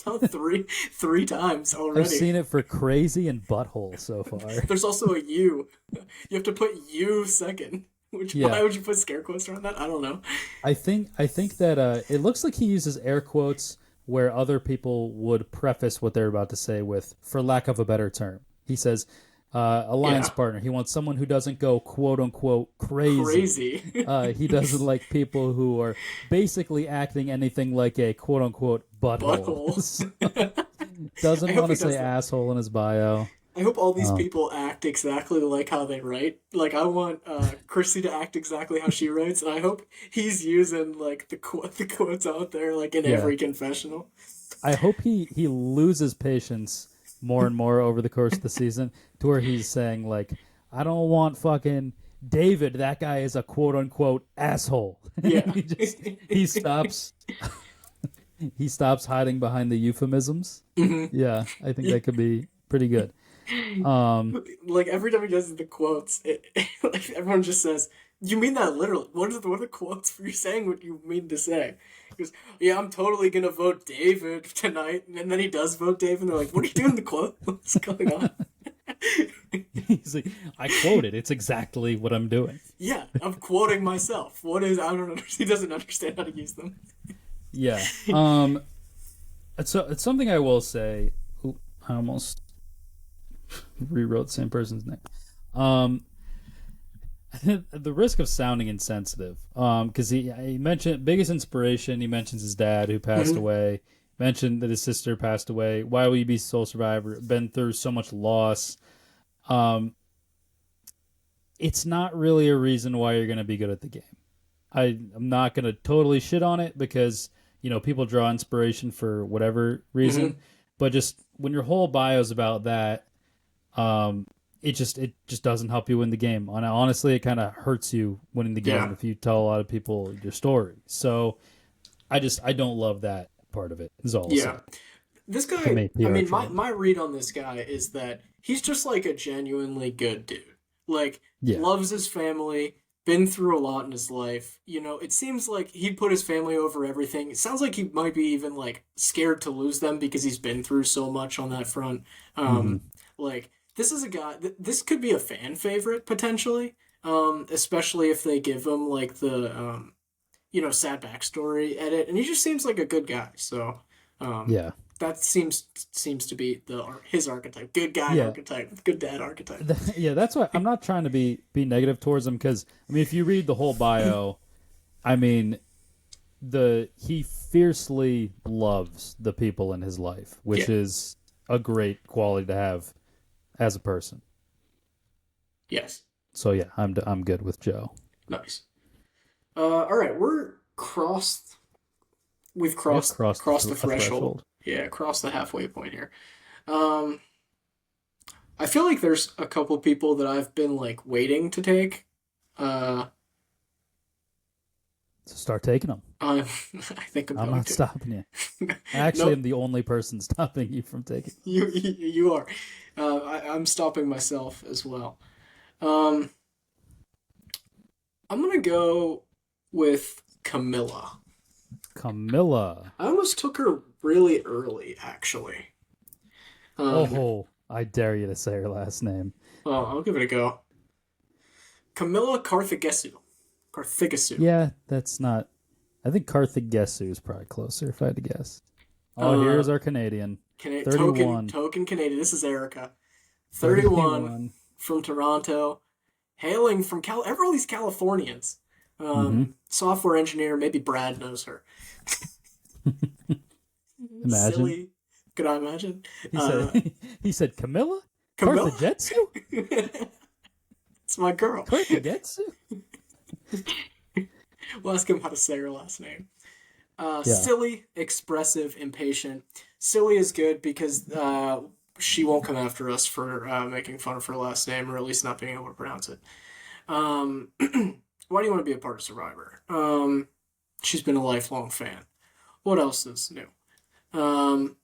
done three times I've already. seen it for crazy and butthole so far. There's also a you. You have to put you second. Which Yeah, why would you put scare quotes around that? I don't know. I think that it looks like he uses air quotes where other people would preface what they're about to say with, for lack of a better term. He says, alliance Yeah, partner. He wants someone who doesn't go quote unquote crazy. crazy. He doesn't like people who are basically acting anything like a quote unquote butthole. Butthole. I Doesn't hope want he to does say that. asshole in his bio. I hope all these Oh, people act exactly like how they write. Like I want Chrissy to act exactly how she writes, and I hope he's using like the quotes out there like in yeah. every confessional. I hope he loses patience more and more over the course of the season to where he's saying like, I don't want fucking David. That guy is a quote unquote asshole. Yeah. He stops hiding behind the euphemisms. hmm Yeah, I think that could be pretty good. Um, Like every time he does the quotes, like everyone just says, "You mean that literally? What are the quotes for you saying what you mean to say?" He goes, "Yeah, I'm totally gonna vote David tonight," and then he does vote David. And they're like, "What are you doing in the quote? What's going on?" he's like, I quoted. It's exactly what I'm doing. Yeah, I'm quoting myself. What is? I don't understand. He doesn't understand how to use them. Yeah. It's something I will say. Ooh, I almost rewrote the same person's name. Um, the risk of sounding insensitive. Because he mentioned biggest inspiration. He mentions his dad who passed hmm away. Mentioned that his sister passed away. Why will you be sole survivor? Been through so much loss. Um, it's not really a reason why you're going to be good at the game. I'm not going to totally shit on it because people draw inspiration for whatever reason, hmm but just when your whole bio is about that, um, it just doesn't help you win the game. And honestly, it kind of hurts you winning the game Yeah. if you tell a lot of people your story. So I don't love that part of it. Is all I'll say. Yeah. This From guy, a I PR mean, my, trade. my read on this guy is that he's just like a genuinely good dude. Like, Yeah. loves his family, been through a lot in his life. It seems like he'd put his family over everything. It sounds like he might be even like scared to lose them because he's been through so much on that front. Hmm. Like, this is a guy, this could be a fan favorite potentially. Especially if they give him like the sad backstory edit, and he just seems like a good guy. So, um, Yeah. that seems to be his archetype, good guy Yeah. archetype, good dad archetype. Yeah, that's why I'm not trying to be negative towards him because I mean, if you read the whole bio, I mean, the he fiercely loves the people in his life, which Yeah, is a great quality to have as a person. yes, So yeah, I'm good with Joe. nice. All right, we've We have crossed crossed the a threshold. threshold. Yeah, crossed the halfway point here. Um, I feel like there's a couple people that I've been like waiting to take. Uh, So start taking them. I think I'm I'm going not to. stopping you. I actually am Nope, the only person stopping you from taking. you are. I'm stopping myself as well. Um, I'm gonna go with Camilla. Camilla. I almost took her really early, actually. Um, Oh, I dare you to say her last name. well, I'll give it a go. Camilla Carthagesu. Carthagesu. Yeah, that's not. I think Carthagesu is probably closer if I had to guess. Oh, Uh, here's our Canadian. token 31. token Canadian. This is Erica. 31 31. from Toronto, hailing from Cal. Ever all these Californians. Mm-hmm. Software engineer. Maybe Brad knows her. Imagine. Silly. Could I imagine? He Uh, said he said Camilla? Camilla. Carthagetsu? It's my girl. Carthagetsu? We'll ask him how to say her last name. Yeah. Silly, expressive, impatient. Silly is good because she won't come after us for making fun of her last name, or at least not being able to pronounce it. Why do you want to be a part of Survivor? She's been a lifelong fan. What else is new? Um,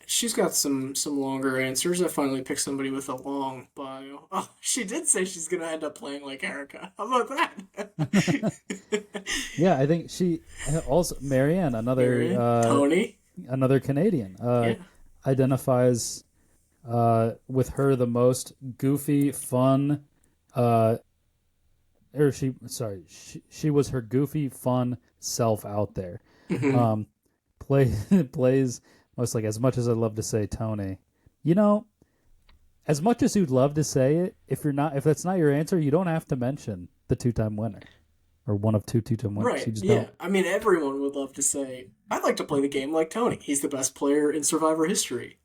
she's got some longer answers. I finally picked somebody with a long bio. Oh, she did say she's gonna end up playing like Erica. How about that? Yeah, I think she also Marianne, Marion, Tony. another Canadian, Yeah. identifies with her the most goofy, fun, uh, or she was her goofy, fun self out there. Hmm. Um, play plays most like as much as I'd love to say Tony. You know, as much as you'd love to say it, if that's not your answer, you don't have to mention the two-time winner or one of two-time winners. Right. You just Yeah. don't. I mean, everyone would love to say, "I'd like to play the game like Tony. He's the best player in Survivor history."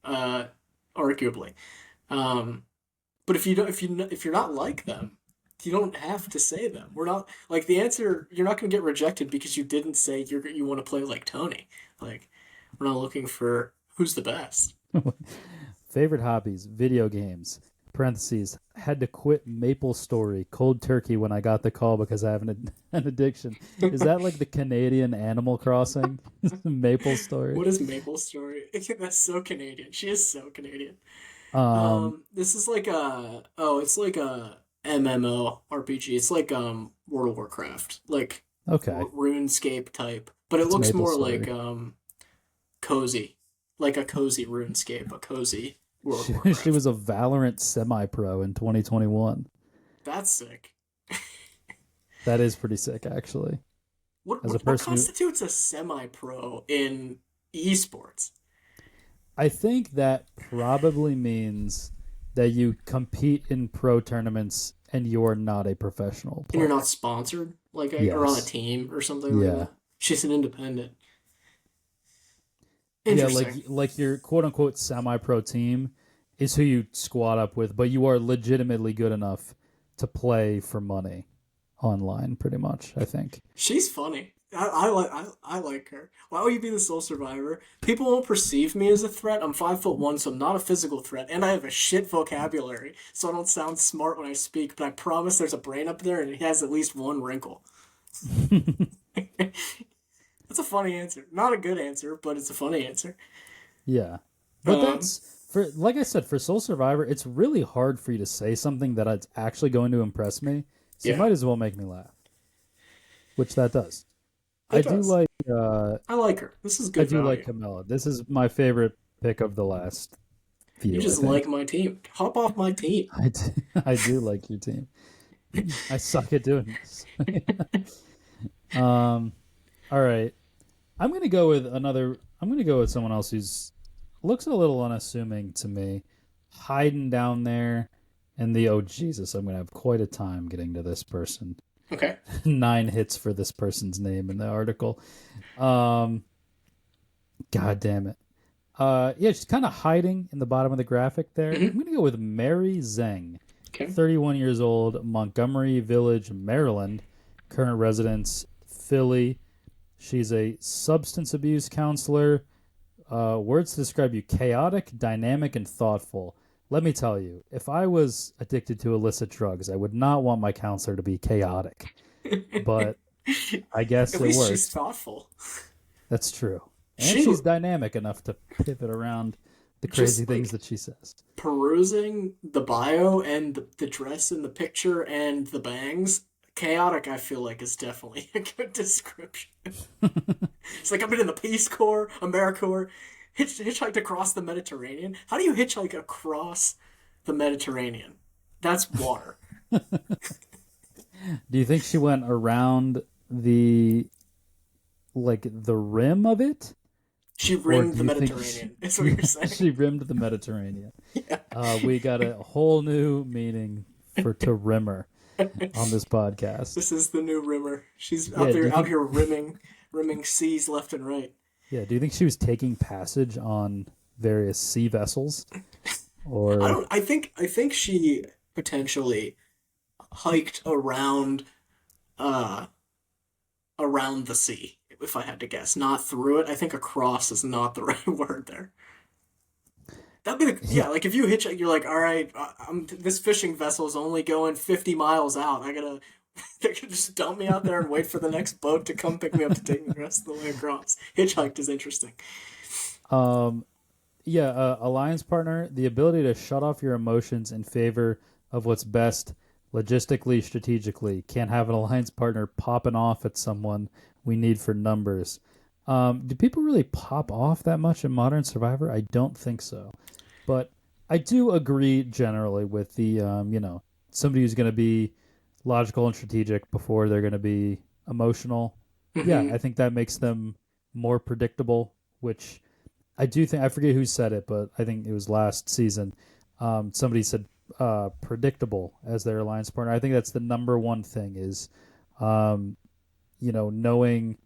Arguably. Um, but if you're not like them, you don't have to say them. We're not like the answer. You're not going to get rejected because you didn't say you want to play like Tony. Like we're not looking for who's the best. Favorite hobbies: video games. Parentheses. Had to quit Maple Story cold turkey when I got the call because I have an addiction. Is that like the Canadian Animal Crossing? Maple Story. What is Maple Story? That's so Canadian. She is so Canadian. Um. This is like it's like a MMO RPG. It's like World of Warcraft, like Okay. RuneScape type, but it It's looks Maple more like Story. cozy, like a cozy RuneScape, a cozy World of She Warcraft. was a Valorant semi-pro in 2021. That's sick. That is pretty sick, actually. What As a what, what person who, constitutes a semi-pro in esports? I think that probably means that you compete in pro tournaments and you're not a professional And you're player. not sponsored, like or on a Yes. team or something like Yeah. that. She's an independent. Yeah, like Interesting. like your quote unquote semi-pro team is who you squad up with, but you are legitimately good enough to play for money online, pretty much, I think. She's funny. I like her. Why would you be the sole survivor? People won't perceive me as a threat. I'm 5'1", so I'm not a physical threat, and I have a shit vocabulary, so I don't sound smart when I speak. But I promise there's a brain up there, and it has at least one wrinkle. That's a funny answer. Not a good answer, but it's a funny answer. Yeah. But Um, that's for like I said, for Soul Survivor, it's really hard for you to say something that it's actually going to impress me. So you yeah, might as well make me laugh, which that does. I it do does. like I like her. This is I good do like value. Camilla. This is my favorite pick of the last You few, I just like think. my team. Hop off my team. I do, I do like your team. I suck at doing this. All right. I'm gonna go with someone else who's looks a little unassuming to me. Hiding down there and the oh Jesus, I'm gonna have quite a time getting to this person. Okay. 9 hits for this person's name in the article. Um God damn it. Yeah, she's kind of hiding in the bottom of the graphic there. Hmm. I'm gonna go with Mary Zeng, Okay. 31 years old, Montgomery Village, Maryland, current residence Philly. She's a substance abuse counselor. Words to describe you: chaotic, dynamic, and thoughtful. Let me tell you, if I was addicted to illicit drugs, I would not want my counselor to be chaotic. But I guess At it least she's worked. thoughtful. That's true. And She she's dynamic enough to pivot around the crazy just things like that she says. perusing the bio and the dress in the picture and the bangs. Chaotic, I feel like, is definitely a good description. It's like I've been in the Peace Corps, AmeriCorps, hitchhiked across the Mediterranean. How do you hitchhike across the Mediterranean? That's water. Do you think she went around the the rim of it? She Or rimmed do the you think she, Mediterranean. Is what you're saying. she rimmed the Mediterranean? Yeah. We got a whole new meaning for to rimmer on this podcast. This is the new rimmer. She's Yeah, out here rimming seas left and right. do you think she was taking passage on various sea vessels? I Or don't. I think she potentially hiked uh around the sea. If I had to guess, not through it. I think across is not the right word there. That'd be yeah, yeah. Like if you hitchhike, you're like, all right, this fishing vessel is only going 50 miles out. I gotta. They could just dump me out there and wait for the next boat to come pick me up to take me the rest of the way across. Hitchhiked is interesting. um Yeah, alliance partner, the ability to shut off your emotions in favor of what's best logistically, strategically. Can't have an alliance partner popping off at someone we need for numbers. Do people really pop off that much in Modern Survivor? I don't think so. But I do agree generally with the, somebody who's going to be logical and strategic before they're going to be emotional. Yeah, Hmm. I think that makes them more predictable, which I do think I forget who said it, but I think it was last season. Somebody said predictable as their alliance partner. I think that's the number one thing is, um, knowing,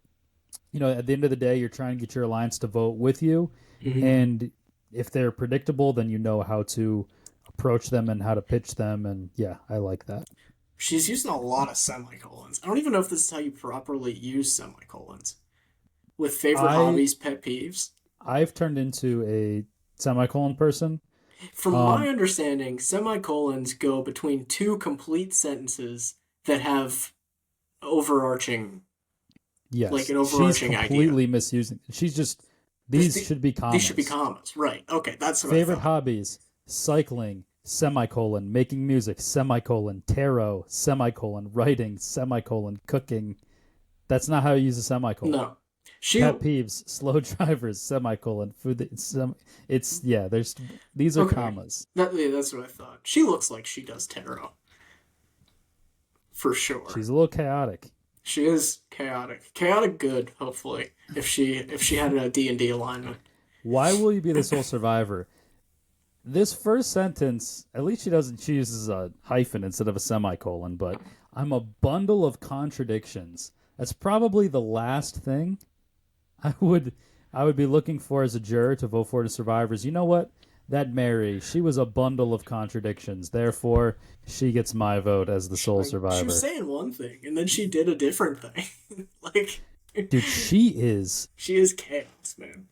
at the end of the day, you're trying to get your alliance to vote with you, Hmm. and if they're predictable, then you know how to approach them and how to pitch them, and yeah, I like that. She's using a lot of semicolons. I don't even know if this is how you properly use semicolons. With favorite I hobbies, pet peeves. I've turned into a semicolon person. From my Um, understanding, semicolons go between two complete sentences that have overarching, like yes, an she's overarching idea. completely misusing. She's just This, these should be these should be commas. commas, right? Okay, that's what I Favorite thought. hobbies: cycling, semicolon, making music, semicolon, tarot, semicolon, writing, semicolon, cooking. That's not how you use a semicolon. No, she. Pet peeves: slow drivers, semicolon, food. It's yeah. There's these are Okay, commas. yeah, that's what I thought. She looks like she does tarot for sure. She's a little chaotic. She is chaotic, chaotic good. Hopefully, if she had a D&D alignment. Why will you be the sole survivor? This first sentence, at least she doesn't. She uses a hyphen instead of a semicolon. But I'm a bundle of contradictions. That's probably the last thing I would I would be looking for as a juror to vote for the survivors. You know what? That Mary, she was a bundle of contradictions. Therefore, she gets my vote as the sole Like she was survivor. saying one thing and then she did a different thing. Like Dude, she is. she is chaos, man.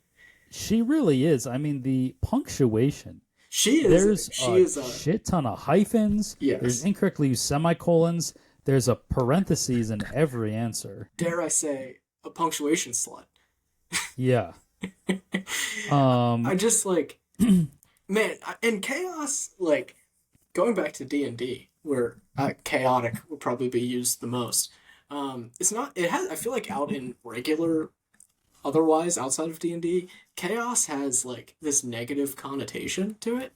She really is. I mean, the punctuation. She is. There's She a is a shit ton of hyphens. There's yes. incorrectly used semicolons. There's a parentheses in every answer. Dare I say a punctuation slut. Yeah. I Um. just like man in chaos. Like going back to D&D, where chaotic would probably be used the most. It's not. It has. I feel like out in regular otherwise outside of D&D, chaos has like this negative connotation to it.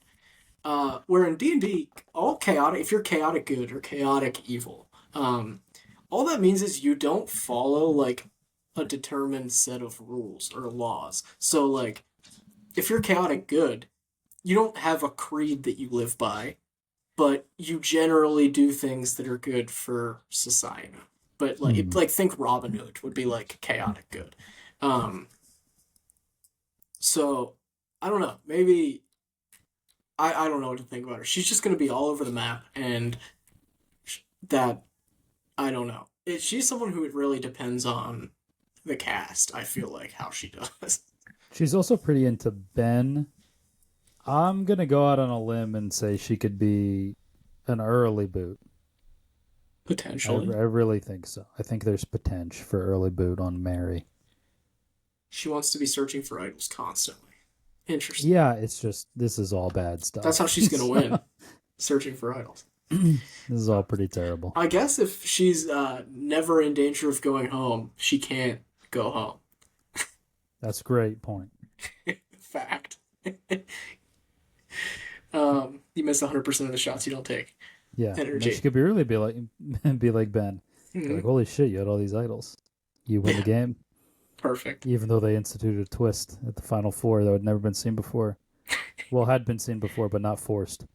Where in D&D, all chaotic, if you're chaotic good or chaotic evil, all that means is you don't follow like a determined set of rules or laws. So like if you're chaotic good, you don't have a creed that you live by, but you generally do things that are good for society. But hmm. like think Robin Hood would be like chaotic good. Um, so I don't know. Maybe I don't know what to think about her. She's just gonna be all over the map, and that I don't know. She's someone who it really depends on the cast. I feel like how she does She's also pretty into Ben. I'm gonna go out on a limb and say she could be an early boot. I potentially. really think so. I think there's potential for early boot on Mary. She wants to be searching for idols constantly. Interesting. Yeah, it's just this is all bad That's how stuff. she's gonna So, win, searching for idols. this is all pretty terrible. I guess if she's never in danger of going home, she can't go home. That's a great point. Fact. You miss 100% of the shots you don't take. Yeah, and then she Energy. could be really be like be like Ben. Be Mm-hmm. like, holy shit, you had all these idols. You win the Yeah, game, perfect. even though they instituted a twist at the final four that had never been seen before. Well, had been seen before, but not forced.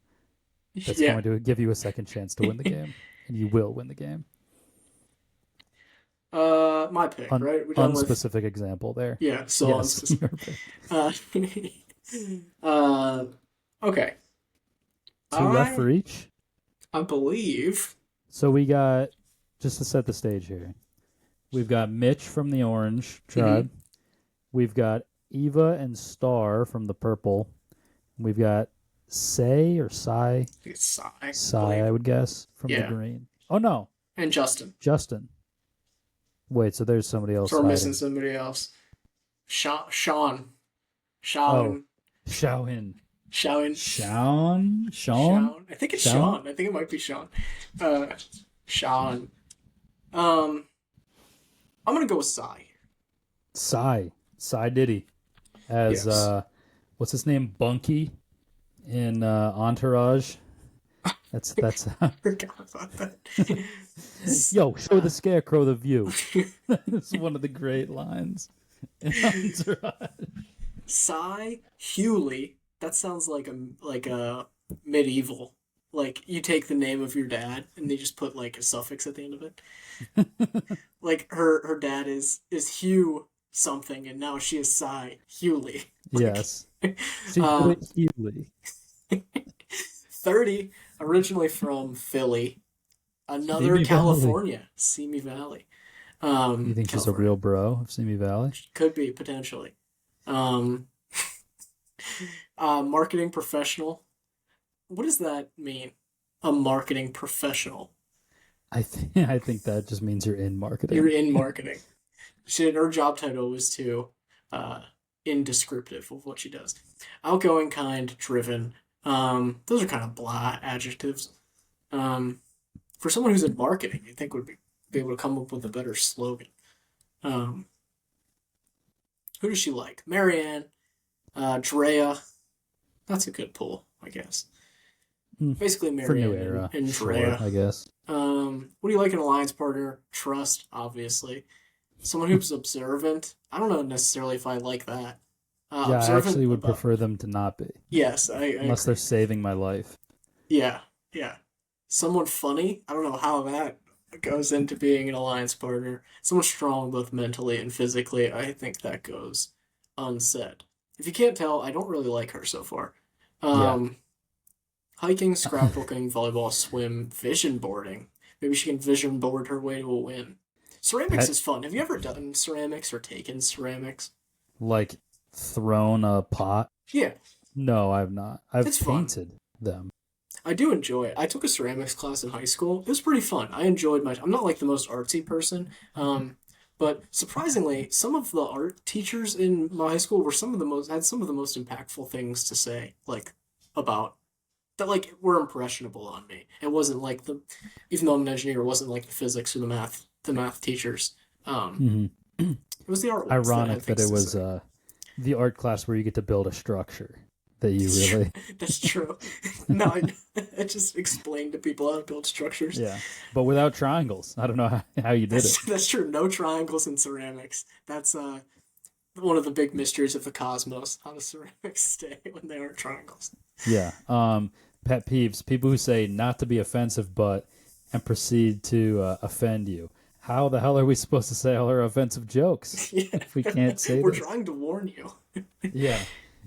That's Yeah. going to give you a second chance to win the game, and you will win the game. My pick, right? We're done with Unspecific example there. yeah. So on Yes, specific. your pick. Uh, uh, okay. Two left for I each. I believe. So we got just to set the stage here. We've got Mitch from the Orange Mm-hmm. Tribe. We've got Eva and Star from the Purple. We've got Say or Sai, It's Sai, I Sai, believe. I would guess, from the Yeah, Green. Oh no, and Justin. Justin. Wait, so there's somebody else So we're missing hiding. somebody else. Sean. Oh, Sean. Shaohin. Shaoin. Sean? Shaun. I think it's Sean? Sean. I think it might be Sean. Uh, Sean. Um, I'm gonna go with Psy. Psy Diddy. As, Yes. what's his name? Bunky in Entourage. That's Forgot about that. Yo, show the scarecrow the view. It's one of the great lines in Entourage. Psy Hewley. That sounds like a medieval. Like you take the name of your dad and they just put like a suffix at the end of it. Like her dad is Hugh something and now she is Psy Hewley. Like Yes. See, um Hewley. 30 originally from Philly, another Simi Valley. California, Simi Valley. You think she's a California. real bro of Simi Valley? Could be potentially. Um marketing professional. What does that mean? A marketing professional. I think that just means you're in You're marketing. in marketing. Her job title was to uh indescriptive of what she does. Outgoing, kind, driven. Those are kind of blah adjectives. Um for someone who's in marketing, you think would be able to come up with a better slogan. Um who does she like? Marianne, Drea. That's a good pull, I guess. Hmm. Basically For new Marianne era, and sure, Drea. I guess. What do you like in an alliance partner? Trust, obviously. Someone who's observant. I don't know necessarily if I like that. Yeah, I Observant actually would about. prefer them to not be, Yes, I unless they're agree. saving my life. Yeah, yeah. Someone funny. I don't know how that goes into being an alliance partner. Someone strong both mentally and physically. I think that goes unsaid. If you can't tell, I don't really like her so far. Yeah. Um, Hiking, scrapbooking, volleyball, swim, vision boarding. Maybe she can vision board her way to a win. Ceramics Pet is fun. Have you ever done ceramics or taken ceramics? like thrown a pot? Yeah, No, I've not. I've it's fun. painted them. I do enjoy it. I took a ceramics class in high school. It was pretty fun. I enjoyed my. I'm not like the most artsy person, but surprisingly, some of the art teachers in my high school were some of the most had some of the most impactful things to say, like about that, like were impressionable on me. It wasn't like the, even though I'm an engineer, it wasn't like the physics or the math teachers. Um, Hmm. it was the art ones that had Ironic that things it to was say. the art class where you get to build a structure that you That's true. really, That's true. No, I just explained to people how to build structures. yeah, but without triangles. I don't know how you did it. That's true. No triangles in ceramics. That's one of the big mysteries of the cosmos. How do ceramics stay when they aren't triangles? Yeah. Pet peeves: people who say not to be offensive, but and proceed to offend you. How the hell are we supposed to say all our offensive jokes Yeah, if we can't say we're this? trying to warn you. Yeah.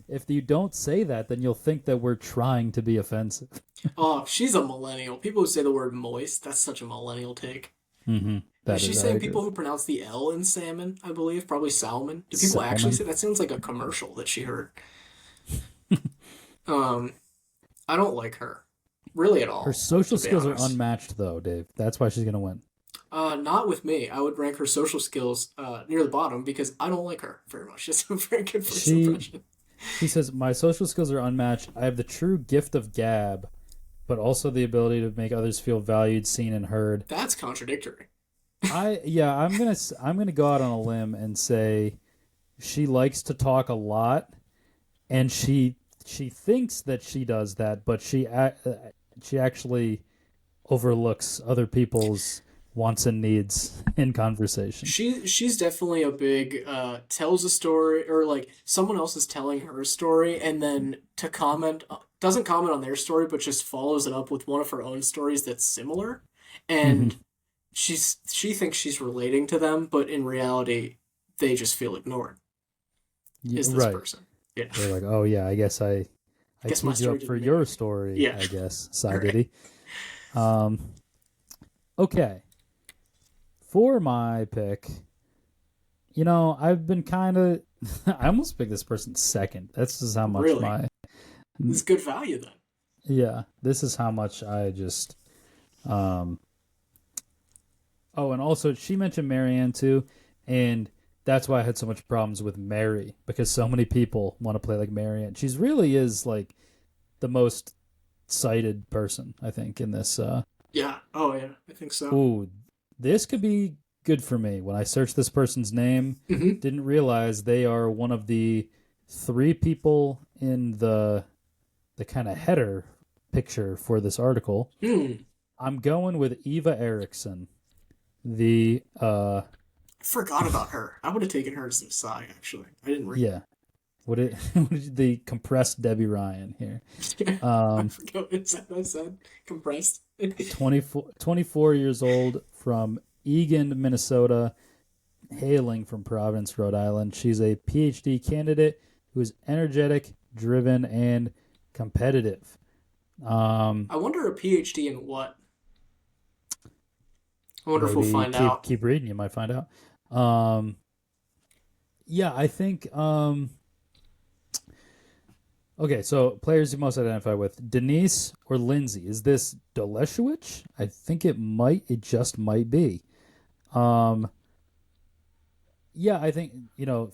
If you don't say that, then you'll think that we're trying to be offensive. Oh, she's a millennial. People who say the word moist, that's such a millennial take. Hmm. Is That she is, I saying agree. people who pronounce the L in salmon, I believe? Probably salmon. Do people actually Salmon. say that? Sounds like a commercial that she heard. Um, I don't like her. Really at Her all, social to be skills are honest. unmatched, though, Dave. That's why she's gonna win. Not with me. I would rank her social skills near the bottom because I don't like her very much. Just a very good first She impression. she says my social skills are unmatched. I have the true gift of gab, but also the ability to make others feel valued, seen, and heard. That's contradictory. I'm gonna go out on a limb and say she likes to talk a lot, and she thinks that she does that, but she actually overlooks other people's wants and needs in conversation. She's definitely a big tells a story or like someone else is telling her story and then to comment doesn't comment on their story but just follows it up with one of her own stories that's similar Hmm. and she thinks she's relating to them but in reality they just feel ignored. Yeah, Is this right. person? Yeah. They're like, oh yeah, I guess I Guess my teed you story up for didn't make your it. story. Yeah. I guess, All Side right. Diddy. Um, okay, for my pick, I've been kind of. I almost picked this person second. That's just how much Really? my. This is good value then. Yeah, this is how much I just. Um. Oh, and also she mentioned Marianne too, and that's why I had so much problems with Mary, because so many people want to play like Mary, and she's really is like the most cited person, I think, in this. Yeah. Oh yeah, I think so. Ooh, this could be good for me. When I searched this person's name, Hmm. didn't realize they are one of the three people in the kind of header picture for this article. Hmm. I'm going with Eva Eriksson, the I forgot about her. I would have taken her as the Psy, actually. I didn't read yeah, the compressed Debbie Ryan here. it. I Um, forgot what it said. I said compressed. 24 years old, from Eagan, Minnesota, hailing from Providence, Rhode Island. She's a PhD candidate who is energetic, driven, and competitive. Um, I wonder a PhD in what? I wonder if we'll Maybe find out. keep reading, you might find out. Um, yeah, I think. Okay, so players you most identify with: Denise or Lindsay. Is this Doleshowicz? I think it might. It just might be. Um, yeah, I think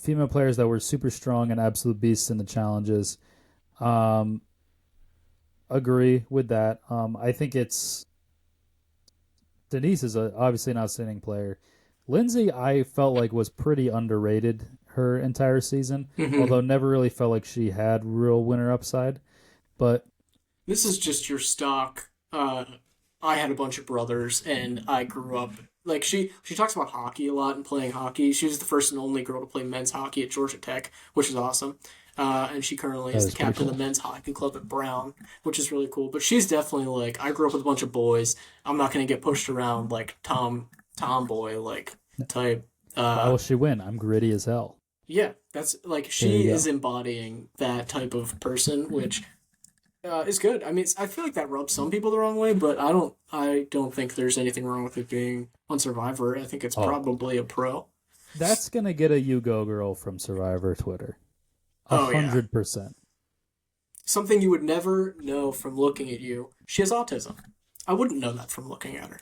female players that were super strong and absolute beasts in the challenges. Um, agree with that. I think it's Denise is obviously an outstanding player. Lindsay, I felt like was pretty underrated her entire season, Hmm. although never really felt like she had real winner upside. But This is just your stock. I had a bunch of brothers, and I grew up like she talks about hockey a lot and playing hockey. She was the first and only girl to play men's hockey at Georgia Tech, which is awesome. And she currently that is the was pretty captain of cool. the men's hockey club at Brown, which is really cool. But she's definitely like I grew up with a bunch of boys. I'm not gonna get pushed around like tomboy like type. Why Uh, will she win? I'm gritty as hell. yeah, that's like There you she is go. embodying that type of person, which is good. I mean, I feel like that rubs some people the wrong way, but I don't. I don't think there's anything wrong with it being on Survivor. I think it's Oh, probably a pro. that's gonna get a you go girl from Survivor Twitter. A Oh yeah, 100%. something you would never know from looking at you. She has autism. I wouldn't know that from looking at her.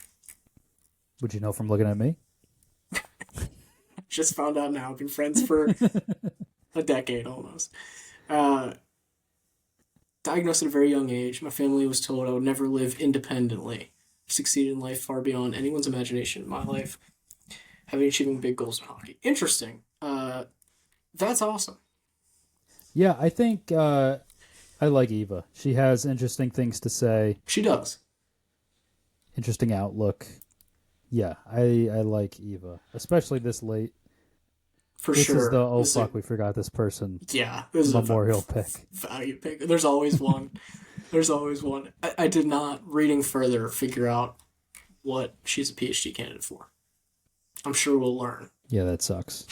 Would you know from looking at me? Just found out now. Been friends for a decade almost. Uh, Diagnosed at a very young age, my family was told I would never live independently. Succeeded in life far beyond anyone's imagination in my life, having achieving big goals in hockey. Interesting. That's awesome. Yeah, I think I like Eva. She has interesting things to say, She does. interesting outlook. Yeah, I like Eva, especially this late. For This is the sure. oh This is fuck, we forgot this person this is a memorial pick. value pick. There's always one. There's always one. I did not, reading further, figure out what she's a PhD candidate for. I'm sure we'll learn. Yeah, that sucks.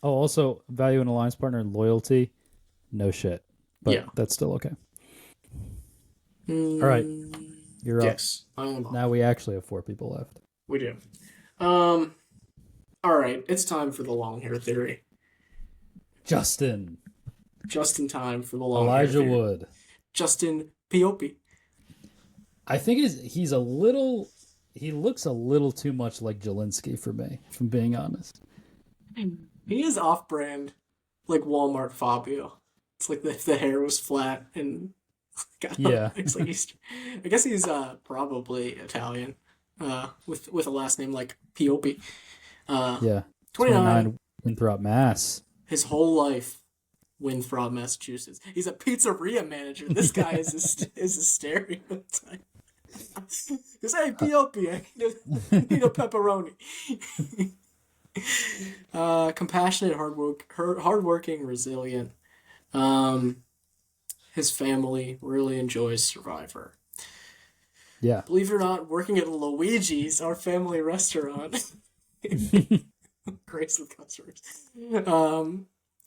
Oh, also value an alliance partner and loyalty. No shit, but Yeah. that's still okay. All right, Mm, you're up. yes, I am. Now we actually have four people left. We do. Um. All right, it's time for the long hair theory. Justin, Just in time for the long hair Elijah theory. Wood. Justin Piopi. I think he's a little. He looks a little too much like Jelinski for me, if I'm being honest. He is off-brand, like Walmart Fabio. It's like the hair was flat and Yeah, it's like I guess he's probably Italian, with a last name like Piopi. Uh, yeah. 29, 29 Winthrop, Mass. his whole life, Winthrop, Massachusetts. He's a pizzeria manager. This guy is a stereotype. He's hey Piopi, I need a pepperoni. Compassionate, hardworking, resilient. Um, his family really enjoys Survivor. Yeah. Believe it or not, working at Luigi's, our family restaurant, grace with customers.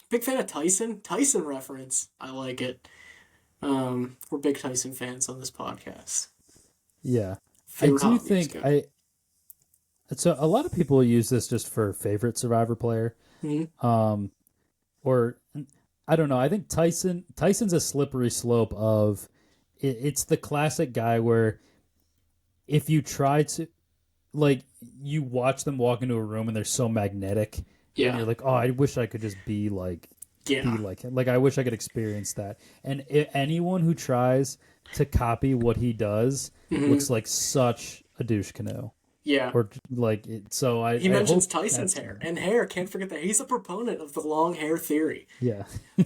Big fan of Tyson. Tyson reference. I like it. We're big Tyson fans on this podcast. Yeah. I Favorite do hot wings think guy. so a lot of people use this just for favorite Survivor player. Mm-hmm. Or I don't know. I think Tyson's a slippery slope of it's the classic guy where if you try to like you watch them walk into a room and they're so magnetic and Yeah. you're like, oh, I wish I could just be Yeah. like him. Like I wish I could experience that. And anyone who tries to copy what he does Hmm. looks like such a douche canoe. Yeah. Or like it, so He I mentions hope Tyson's that's hair and hair. Can't forget that he's a proponent of the long hair theory. yeah. An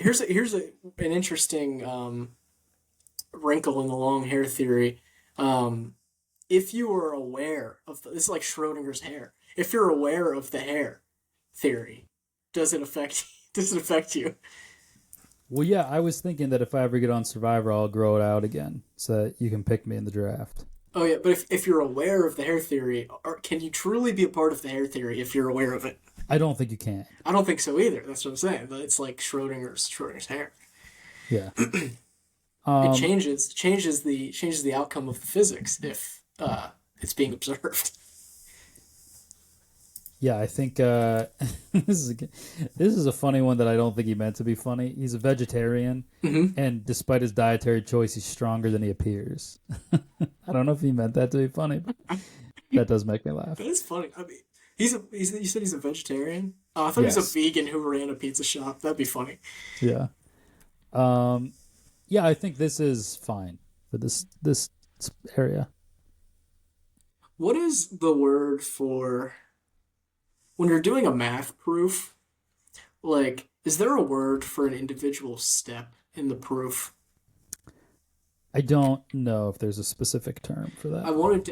interesting wrinkle in the long hair theory. Um, if you are aware of this is like Schrodinger's hair. If you're aware of the hair theory, does it affect does it affect you? Well, yeah, I was thinking that if I ever get on Survivor, I'll grow it out again so that you can pick me in the draft. Oh yeah, but if you're aware of the hair theory, can you truly be a part of the hair theory if you're aware of it? I don't think you can. I don't think so either. That's what I'm saying. It's like Schrodinger's hair. Yeah. It Um, changes the outcome of the physics if it's being observed. yeah, I think this is a funny one that I don't think he meant to be funny. He's a vegetarian, Hmm. and despite his dietary choice, he's stronger than he appears. I don't know if he meant that to be funny, but that does make me laugh. That is funny. I mean, you said he's a vegetarian. Oh, I thought he was a Yes. vegan who ran a pizza shop. That'd be funny. Yeah. Um, yeah, I think this is fine for this area. What is the word for when you're doing a math proof? Like, is there a word for an individual step in the proof? I don't know if there's a specific term for that.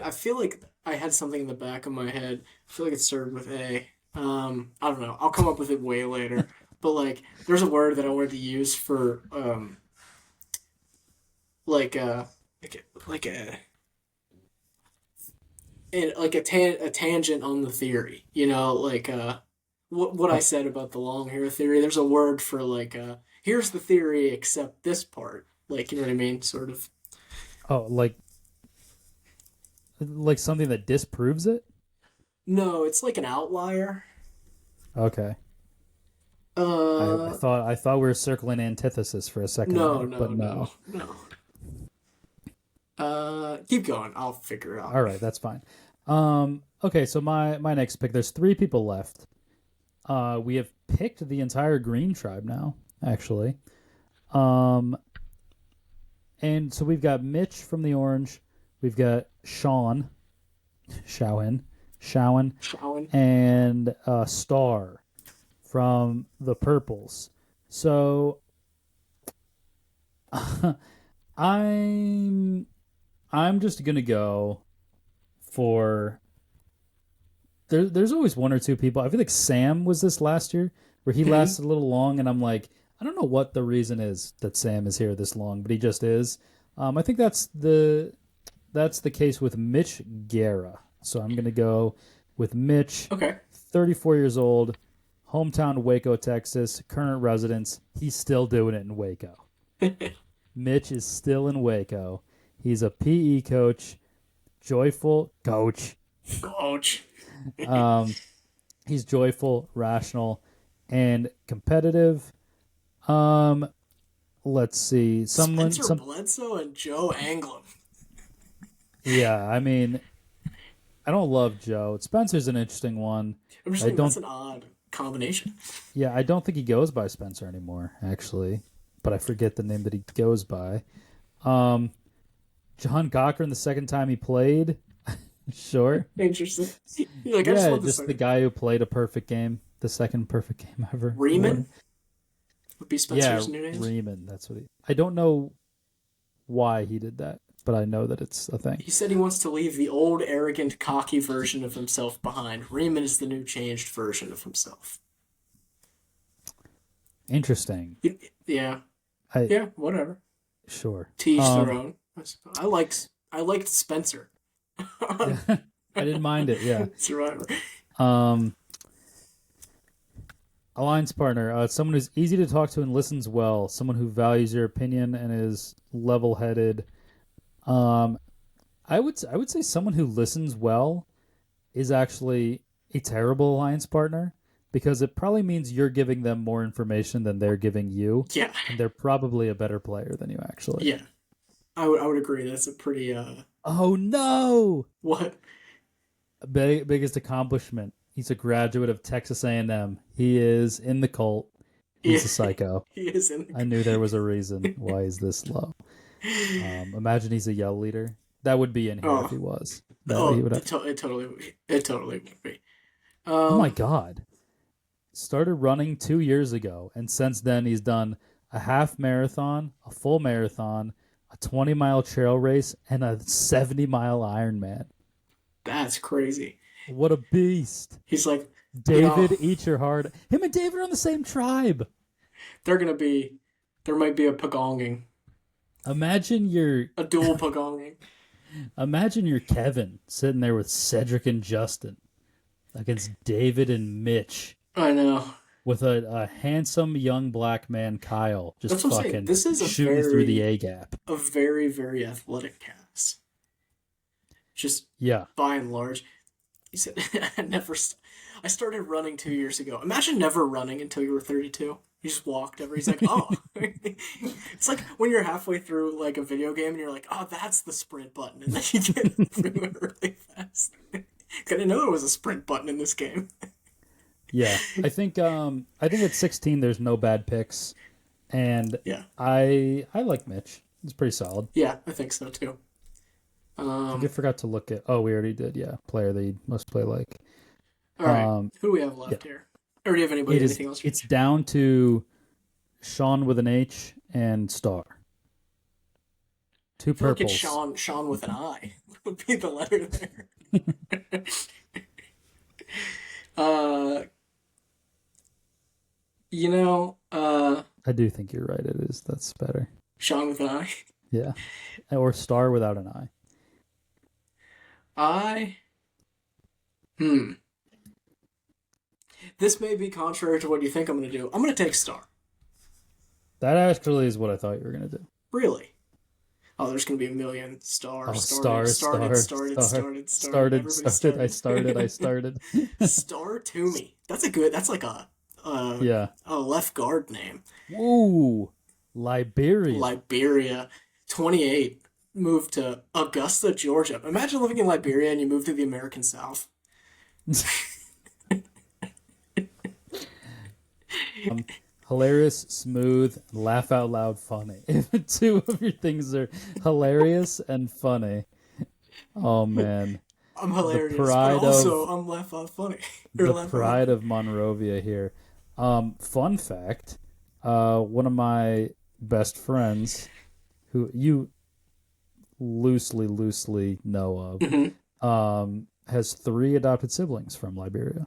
I feel like I had something in the back of my head. I feel like it started with A. I don't know. I'll come up with it way later. But like, there's a word that I wanted to use for like like a a tangent on the theory. You know, like what I Oh, said about the long hair theory. There's a word for like here's the theory except this part. Like, you know what I mean? Sort of. oh, like something that disproves it? No, it's like an outlier. Okay. Uh, I thought we were circling antithesis for a second no, there, no, but no, no. no. Keep going. I'll figure it out. All right, that's fine. Okay, so my next pick. There's three people left. We have picked the entire Green Tribe now, actually. Um, and so we've got Mitch from the Orange. We've got Sean, Shawan, Shawan, Showing. and Star from the Purples. So I'm I'm just gonna go for there's always one or two people. I feel like Sam was this last year where he Hmm. lasted a little long, and I'm like, I don't know what the reason is that Sam is here this long, but he just is. I think that's the case with Mitch Guerra. So I'm gonna go with Mitch, Okay. 34 years old, hometown Waco, Texas, current residence. He's still doing it in Waco. Mitch is still in Waco. He's a PE coach, joyful coach. Coach. Um, he's joyful, rational, and competitive. Um, let's see. Spencer Some Bledsoe and Joe Anglem. yeah, I mean, I don't love Joe. Spencer's an interesting one. I'm just I saying that's don't an odd combination. yeah, I don't think he goes by Spencer anymore, actually. But I forget the name that he goes by. Um, John Cochran the second time he played. Sure. Interesting. You're like, I just Yeah, want this just the guy who played a perfect game, the second perfect game ever. Riemann would be Yeah, Spencer's new names. Riemann. That's what he. I don't know why he did that, but I know that it's a thing. He said he wants to leave the old, arrogant, cocky version of himself behind. Riemann is the new, changed version of himself. Interesting. Yeah, I yeah, whatever. sure. To each their own. I suppose. I liked Spencer. I didn't mind it. Yeah. Survivor. Um, alliance partner, someone who's easy to talk to and listens well, someone who values your opinion and is level-headed. Um, I would say someone who listens well is actually a terrible alliance partner because it probably means you're giving them more information than they're giving you, Yeah, and they're probably a better player than you actually. yeah. I would agree. That's a pretty Oh no! what? Biggest accomplishment. He's a graduate of Texas A&M. He is in the cult. He's a psycho. He is in I knew there was a reason why he's this low. Imagine he's a yell leader. That would be in here if he was. He would have... it totally would be. Oh my God. Started running 2 years ago, and since then he's done a half marathon, a full marathon, a 20-mile trail race, and a 70-mile Ironman. That's crazy. What a beast. He's like, David, eat your heart. Him and David are on the same tribe. There might be a pagonging. Imagine a dual pagonging. Imagine you're Kevin sitting there with Cedric and Justin against David and Mitch. I know. With a handsome young black man, Kyle, just fucking this is shooting through the A gap. A very, very athletic cast. Just by and large. He said, I started running 2 years ago. Imagine never running until you were 32. You just walked ever. He's like, oh. It's like when you're halfway through like a video game and you're like, oh, that's the sprint button. And then you get through it really fast. I didn't know there was a sprint button in this game. Yeah, I think at 16 there's no bad picks, and I like Mitch. It's pretty solid. Yeah, I think so too. I forgot to look at. Oh, we already did. Yeah, player that you must play like. All right, who do we have left here? Or do you have anything else? It's down to Sean with an H and Star. Two purples. Look at Sean with an I would be the letter there. I do think you're right. It is. That's better. Sean with an I? Yeah. Or Star without an I. This may be contrary to what you think I'm going to do. I'm going to take Star. That actually is what I thought you were going to do. Really? Oh, there's going to be a million stars. I started. Star Toomey. That's like a left guard name. Ooh, Liberia. 28. Moved to Augusta, Georgia. Imagine living in Liberia and you move to the American South. Hilarious, smooth, laugh out loud, funny. If two of your things are hilarious and funny, oh man, I'm hilarious, but also I'm laugh out funny. The pride of Monrovia here. Fun fact: one of my best friends, who you loosely know of, has 3 adopted siblings from Liberia.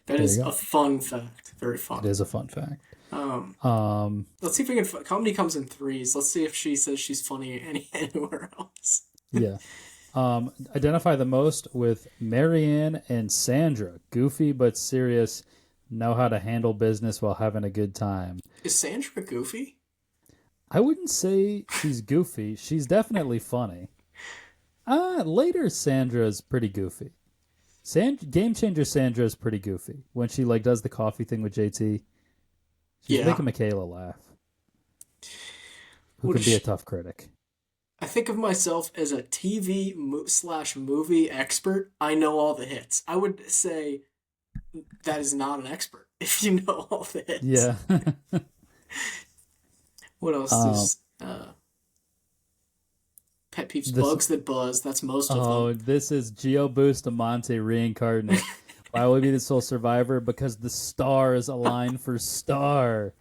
That is a fun fact. Very fun. It is a fun fact. Let's see if we can. Comedy comes in threes. Let's see if she says she's funny anywhere else. Yeah. Identify the most with Marianne and Sandra. Goofy but serious. Know how to handle business while having a good time. Is Sandra goofy? I wouldn't say she's goofy. She's definitely funny. Later Sandra's pretty goofy. Game Changer Sandra is pretty goofy when she does the coffee thing with JT. She's making Michaela laugh. Who can be a tough critic? I think of myself as a TV/movie expert. I know all the hits. I would say that is not an expert if you know all the hits. Yeah. What else? Pet peeves, bugs that buzz. That's most of them. Oh, this is Geo Bustamante reincarnate. Why would I be the sole survivor? Because the stars align for Star.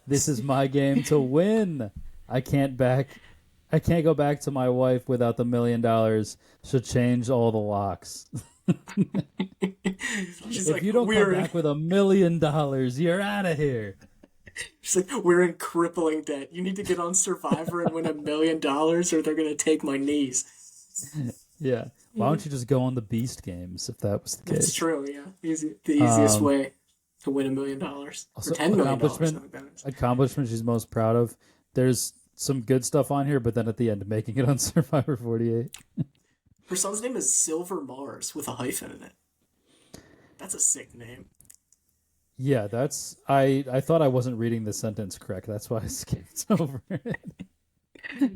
This is my game to win. I can't go back to my wife without the $1 million. She'll change all the locks. If you don't come back with $1 million, you're out of here. She's like, we're in crippling debt. You need to get on Survivor and win $1 million or they're going to take my knees. Yeah. Why don't you just go on the Beast Games if that was the case? That's true, yeah. The easiest way to win $1 million. Or $10 million. Accomplishment she's most proud of. There's some good stuff on here, but then at the end, making it on Survivor 48. Her son's name is Silver Mars with a hyphen in it. That's a sick name. Yeah, I thought I wasn't reading the sentence correct. That's why I skipped over it.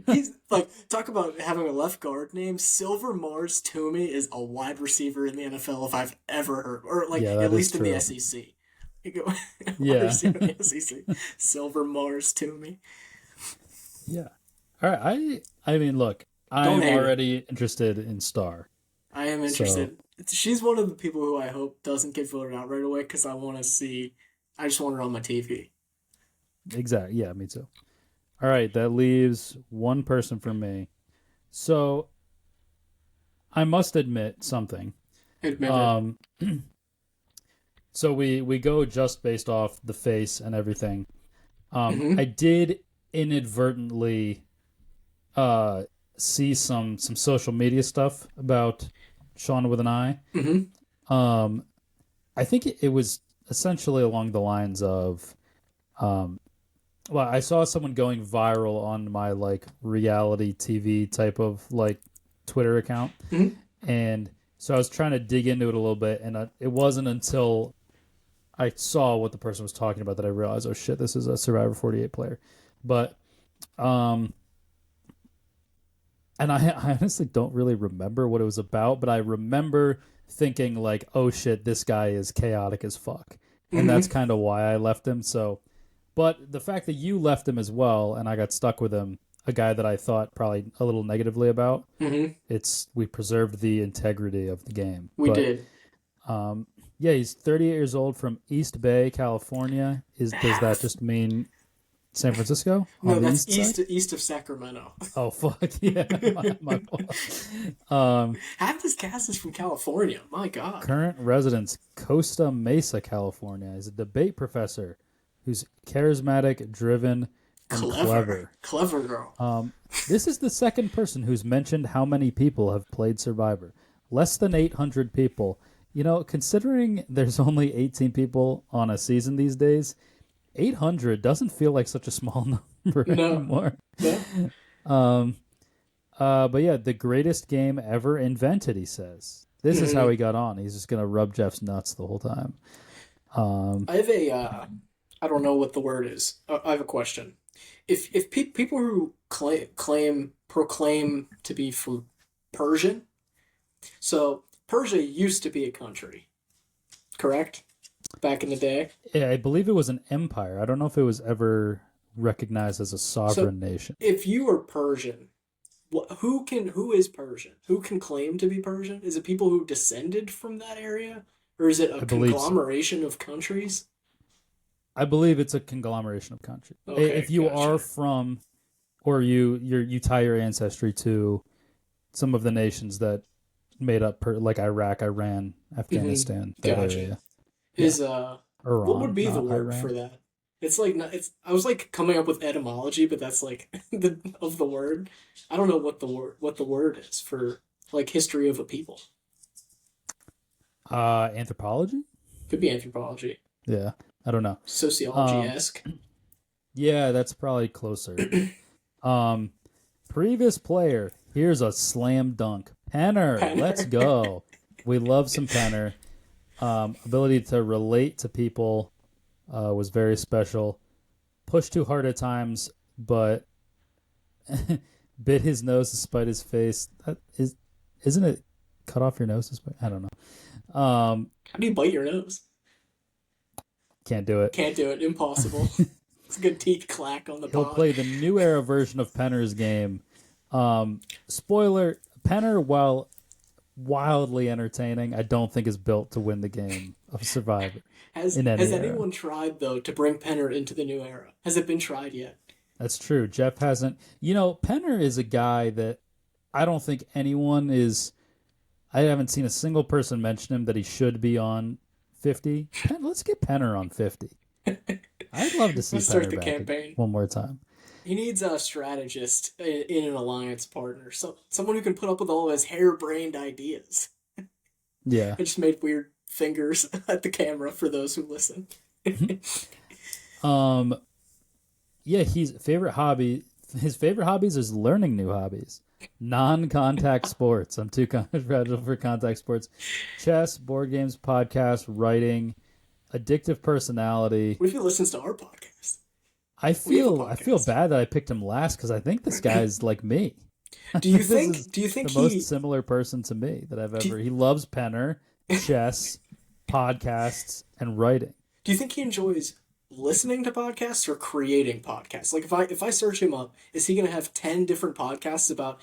He's like, talk about having a left guard name. Silver Mars Toomey is a wide receiver in the NFL if I've ever heard, or like Yeah, at that is least in the true. SEC. You go wide Yeah. receiver in the SEC. Silver Mars Toomey. Yeah. All right. I mean, look, Don't I'm hate it. already interested in Star. I am So, interested. She's one of the people who I hope doesn't get voted out right away because I want to see. I just want her on my TV. exactly. Yeah, me too. All right, that leaves one person for me. So, I must admit something. Admit it. Um so we go just based off the face and everything. Mm-hmm. I did inadvertently uh see some social media stuff about Sean with an I. Mm-hmm. Um I think it was essentially along the lines of um well, I saw someone going viral on my like reality TV type of like Twitter account, Mm-hmm. and so I was trying to dig into it a little bit, and it wasn't until I saw what the person was talking about that I realized, oh shit, this is a Survivor 48 player. But um and I honestly don't really remember what it was about, but I remember thinking like, oh shit, this guy is chaotic as fuck. And that's Mm-hmm. kind of why I left him. So, but the fact that you left him as well and I got stuck with him, a guy that I thought probably a little negatively about, Mm-hmm. it's we preserved the integrity of the game. We But did. um yeah, he's 38 years old from East Bay, California. Is does that just mean San Francisco on No, the that's east side? east of Sacramento. Oh fuck yeah, my fault. Half this cast is from California. My God. Current residence Costa Mesa, California. Is a debate professor who's charismatic, driven, and Clever. clever. Clever girl. This is the second person who's mentioned how many people have played Survivor. Less than 800 people. You know, considering there's only 18 people on a season these days, 800 doesn't feel like such a small number No. anymore. No. Um, but yeah, the greatest game ever invented, he says. This is how Mhm. he got on. He's just going to rub Jeff's nuts the whole time. I have a, I don't know what the word is. I have a question. If people who proclaim to be from Persian, so Persia used to be a country, correct? Back in the day. Yeah, I believe it was an empire. I don't know if it was ever recognized as a So sovereign nation. if you are Persian, who is Persian? Who can claim to be Persian? Is it people who descended from that area, or is it a I believe so. conglomeration of countries? I believe it's a conglomeration of countries. Okay, If you are gotcha. from, or you tie your ancestry to some of the nations that made up, like Iraq, Iran, Hmm. Afghanistan, that Gotcha. area. Yeah, Is what would Iran, be the not word Iran. for that? It's like it's. I was like coming up with etymology, but that's like the word. I don't know what the word is for like history of a people. Anthropology. Could be anthropology, Yeah, I don't know. sociology Um, esque. yeah, that's probably closer. Um, previous player. Here's a slam dunk. Penner, let's Penner. go. We love some Penner. Ability to relate to people was very special. Pushed too hard at times, but bit his nose to spite his face. That isn't it? Cut off your nose to spite? I don't know. How do you bite your nose? Can't do it. Can't do it. Impossible. It's a good teeth clack on the He'll pod. play the new era version of Penner's game. Spoiler: Penner, while wildly entertaining, I don't think is built to win the game of Survivor in Has any era. anyone tried though to bring Penner into the new era? Has it been tried yet? That's true. Jeff hasn't. You know, Penner is a guy that I don't think anyone is. I haven't seen a single person mention him that he should be on 50. Let's get Penner on 50. I'd love to see Let's start Penner the back campaign. one more time. He needs a strategist in an alliance partner, so someone who can put up with all of his harebrained ideas. Yeah. I just made weird fingers at the camera for those who listen. Um. Yeah. His favorite hobbies is learning new hobbies. Non-contact sports. I'm too fragile for contact sports. Chess, board games, podcast, writing, addictive personality. What if he listens to our podcast? We have a I feel podcast. bad that I picked him last because I think this guy's like me. I Do you think this think? is Do you think the most he? similar person to me that I've Do, ever. He loves Penner, chess, podcasts, and writing. do you think he enjoys listening to podcasts or creating podcasts? Like if I search him up, is he gonna have 10 different podcasts about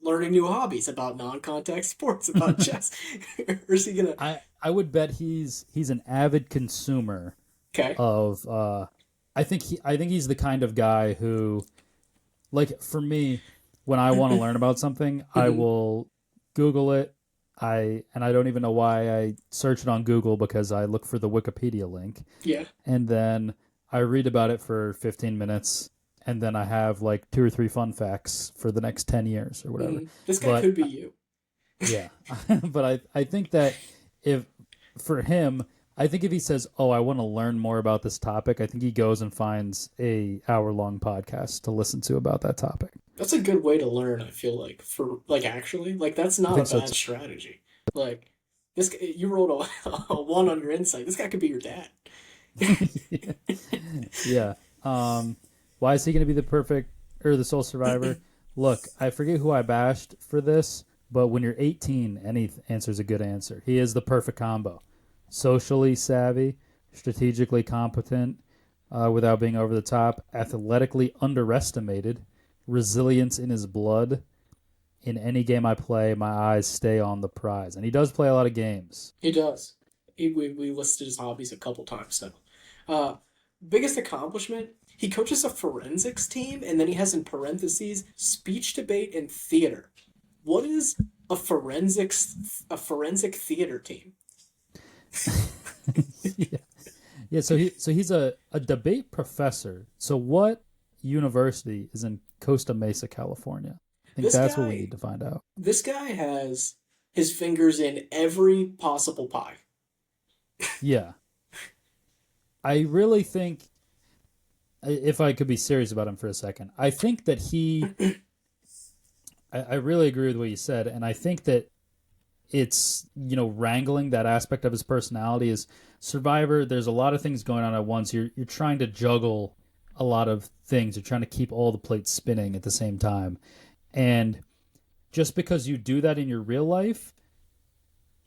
learning new hobbies, about non-contact sports, about chess, or is he gonna? I would bet he's an avid consumer Okay. of I think he's the kind of guy who, like, for me, when I want to learn about something, I Hmm. will Google it. I don't even know why I search it on Google because I look for the Wikipedia link, Yeah. and then I read about it for 15 minutes, and then I have like two or three fun facts for the next 10 years or whatever. This guy But could be you. yeah, but I think that if for him, I think if he says, "Oh, I want to learn more about this topic," I think he goes and finds a hour long podcast to listen to about that topic. That's a good way to learn, I feel like, for like actually, like that's I not a think so bad too. strategy. Like you rolled a one on your insight. This guy could be your dad. Yeah. Why is he going to be the perfect or the sole survivor? Look, I forget who I bashed for this, but when you're 18, any answer is a good answer. He is the perfect combo. Socially savvy, strategically competent, without being over the top, athletically underestimated, resilience in his blood. In any game I play, my eyes stay on the prize. And he does play a lot of games. He does. We listed his hobbies a couple times now. Uh, biggest accomplishment, he coaches a forensics team, and then he has in parentheses speech, debate, and theater. What is a forensic theater team? Yeah. Yeah, so he's a debate professor. So what university is in Costa Mesa, California? I think This that's what we guy need to find out. this guy has his fingers in every possible pie. Yeah. I really think if I could be serious about him for a second, I think that I really agree with what you said, and I think that it's wrangling that aspect of his personality is Survivor. There's a lot of things going on at once. You're trying to juggle a lot of things. You're trying to keep all the plates spinning at the same time, and just because you do that in your real life,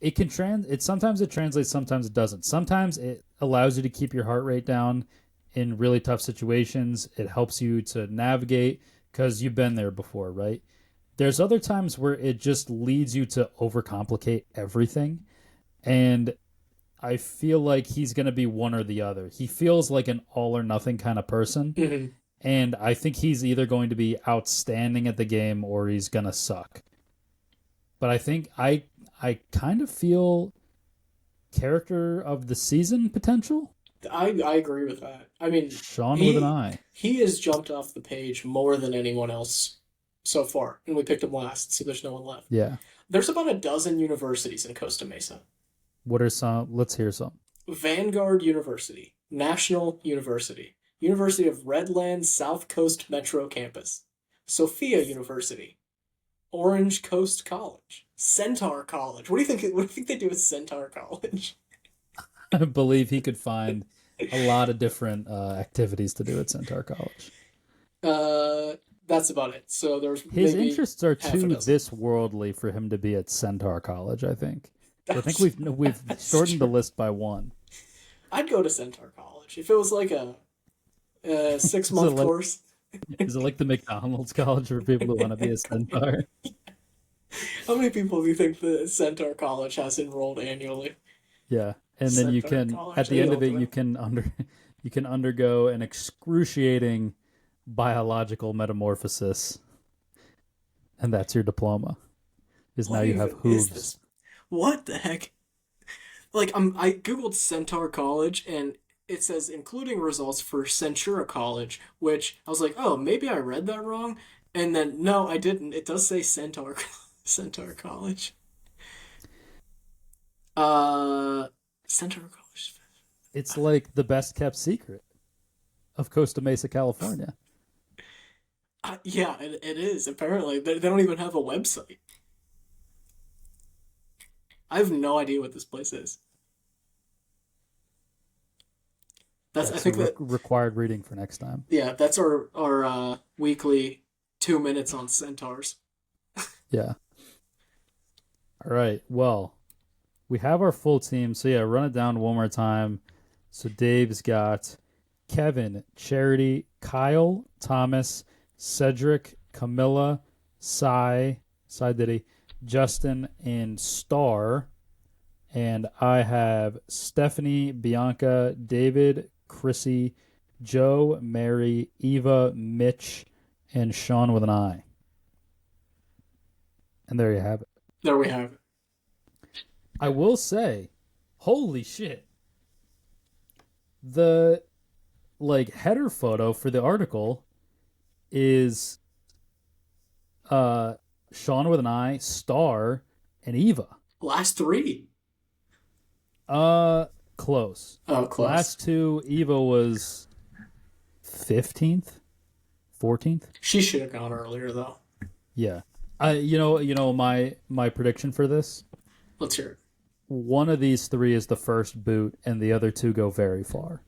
it can it sometimes it translates, sometimes it doesn't. Sometimes it allows you to keep your heart rate down in really tough situations. It helps you to navigate because you've been there before, right? There's other times where it just leads you to overcomplicate everything, and I feel like he's going to be one or the other. He feels like an all or nothing kind of person, Mhm. and I think he's either going to be outstanding at the game or he's going to suck. But I kind of feel character of the season potential. I agree with that. I mean, Sean with an he eye. he has jumped off the page more than anyone else so far, and we picked him last, so there's no one left. Yeah. There's about a dozen universities in Costa Mesa. What are some? Let's hear some. Vanguard University, National University, University of Redlands South Coast Metro Campus, Sophia University, Orange Coast College, Centaur College. What do you think? What do you think they do at Centaur College? I believe he could find a lot of different activities to do at Centaur College. Uh, that's about it. So there's His maybe interests are half a too dozen. this worldly for him to be at Centaur College. I think. So I think That's we've that's shortened the true. list by one. I'd go to Centaur College if it was like a six Is it month like course. is it like the McDonald's College for people who want to be a Centaur? How many people do you think the Centaur College has enrolled annually? Yeah, and then you Centaur can at College. I the end of don't it know. you can undergo an excruciating biological metamorphosis, and that's your diploma. Is now What you have even is hooves. this? What the heck? Like I googled Centaur College and it says including results for Centura College, which I was like, oh, maybe I read that wrong, and then no, I didn't. It does say Centaur Centaur College. Uh, Centaur College. It's like the best kept secret of Costa Mesa, California. Yeah, it is. Apparently, they don't even have a website. I have no idea what this place is. That's I That's a think that required reading for next time. yeah, that's our weekly 2 minutes on centaurs. Yeah. All right. Well, we have our full team. So yeah, run it down one more time. So Dave's got Kevin, Charity, Kyle, Thomas, Cedric, Camilla, Cy Diddy, Justin, and Star. And I have Stephanie, Bianca, David, Chrissy, Joe, Mary, Eva, Mitch, and Sean with an I. And there you have it. There we have it. I will say, holy shit. The header photo for the article is Sean with an I, Star, and Eva. Last three. Close. Oh, close. Last two, Eva was 15th, 14th. She should have gone earlier though. Yeah. My prediction for this. Let's hear it. One of these three is the first boot, and the other two go very far.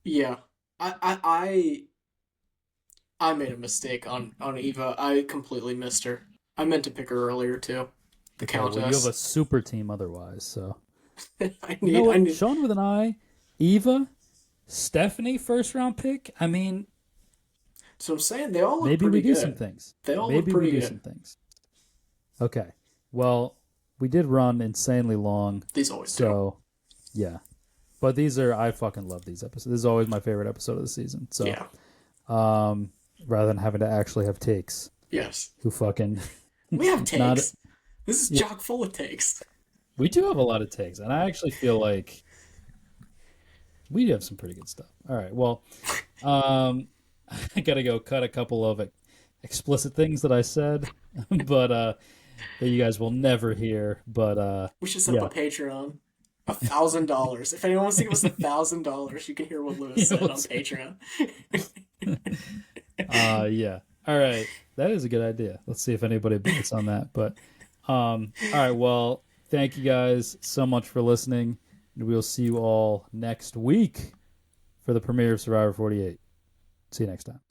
Yeah, I made a mistake on Eva. I completely missed her. I meant to pick her earlier too. The Countess. Well, you have a super team otherwise, so. I You need. Sean with an I, Eva, Stephanie, first round pick. I mean, So I'm saying they all look maybe we pretty do good. some things. They all Maybe look we pretty do good. some things. Okay. Well, we did run insanely long, These always do. so yeah. But I fucking love these episodes. This is always my favorite episode of the season. So, Yeah. rather than having to actually have takes, Yes. who fucking We have not. takes. This is chock full of takes. We do have a lot of takes, and I actually feel like we do have some pretty good stuff. All right, well, I gotta go cut a couple of explicit things that I said, but that you guys will never hear. But We should set up a Patreon. $1,000. If anyone wants to give us $1,000, you can hear what Lewis said on Patreon. yeah. All right, that is a good idea. Let's see if anybody bites on that. But all right, well, thank you guys so much for listening, and we'll see you all next week for the premiere of Survivor 48. See you next time.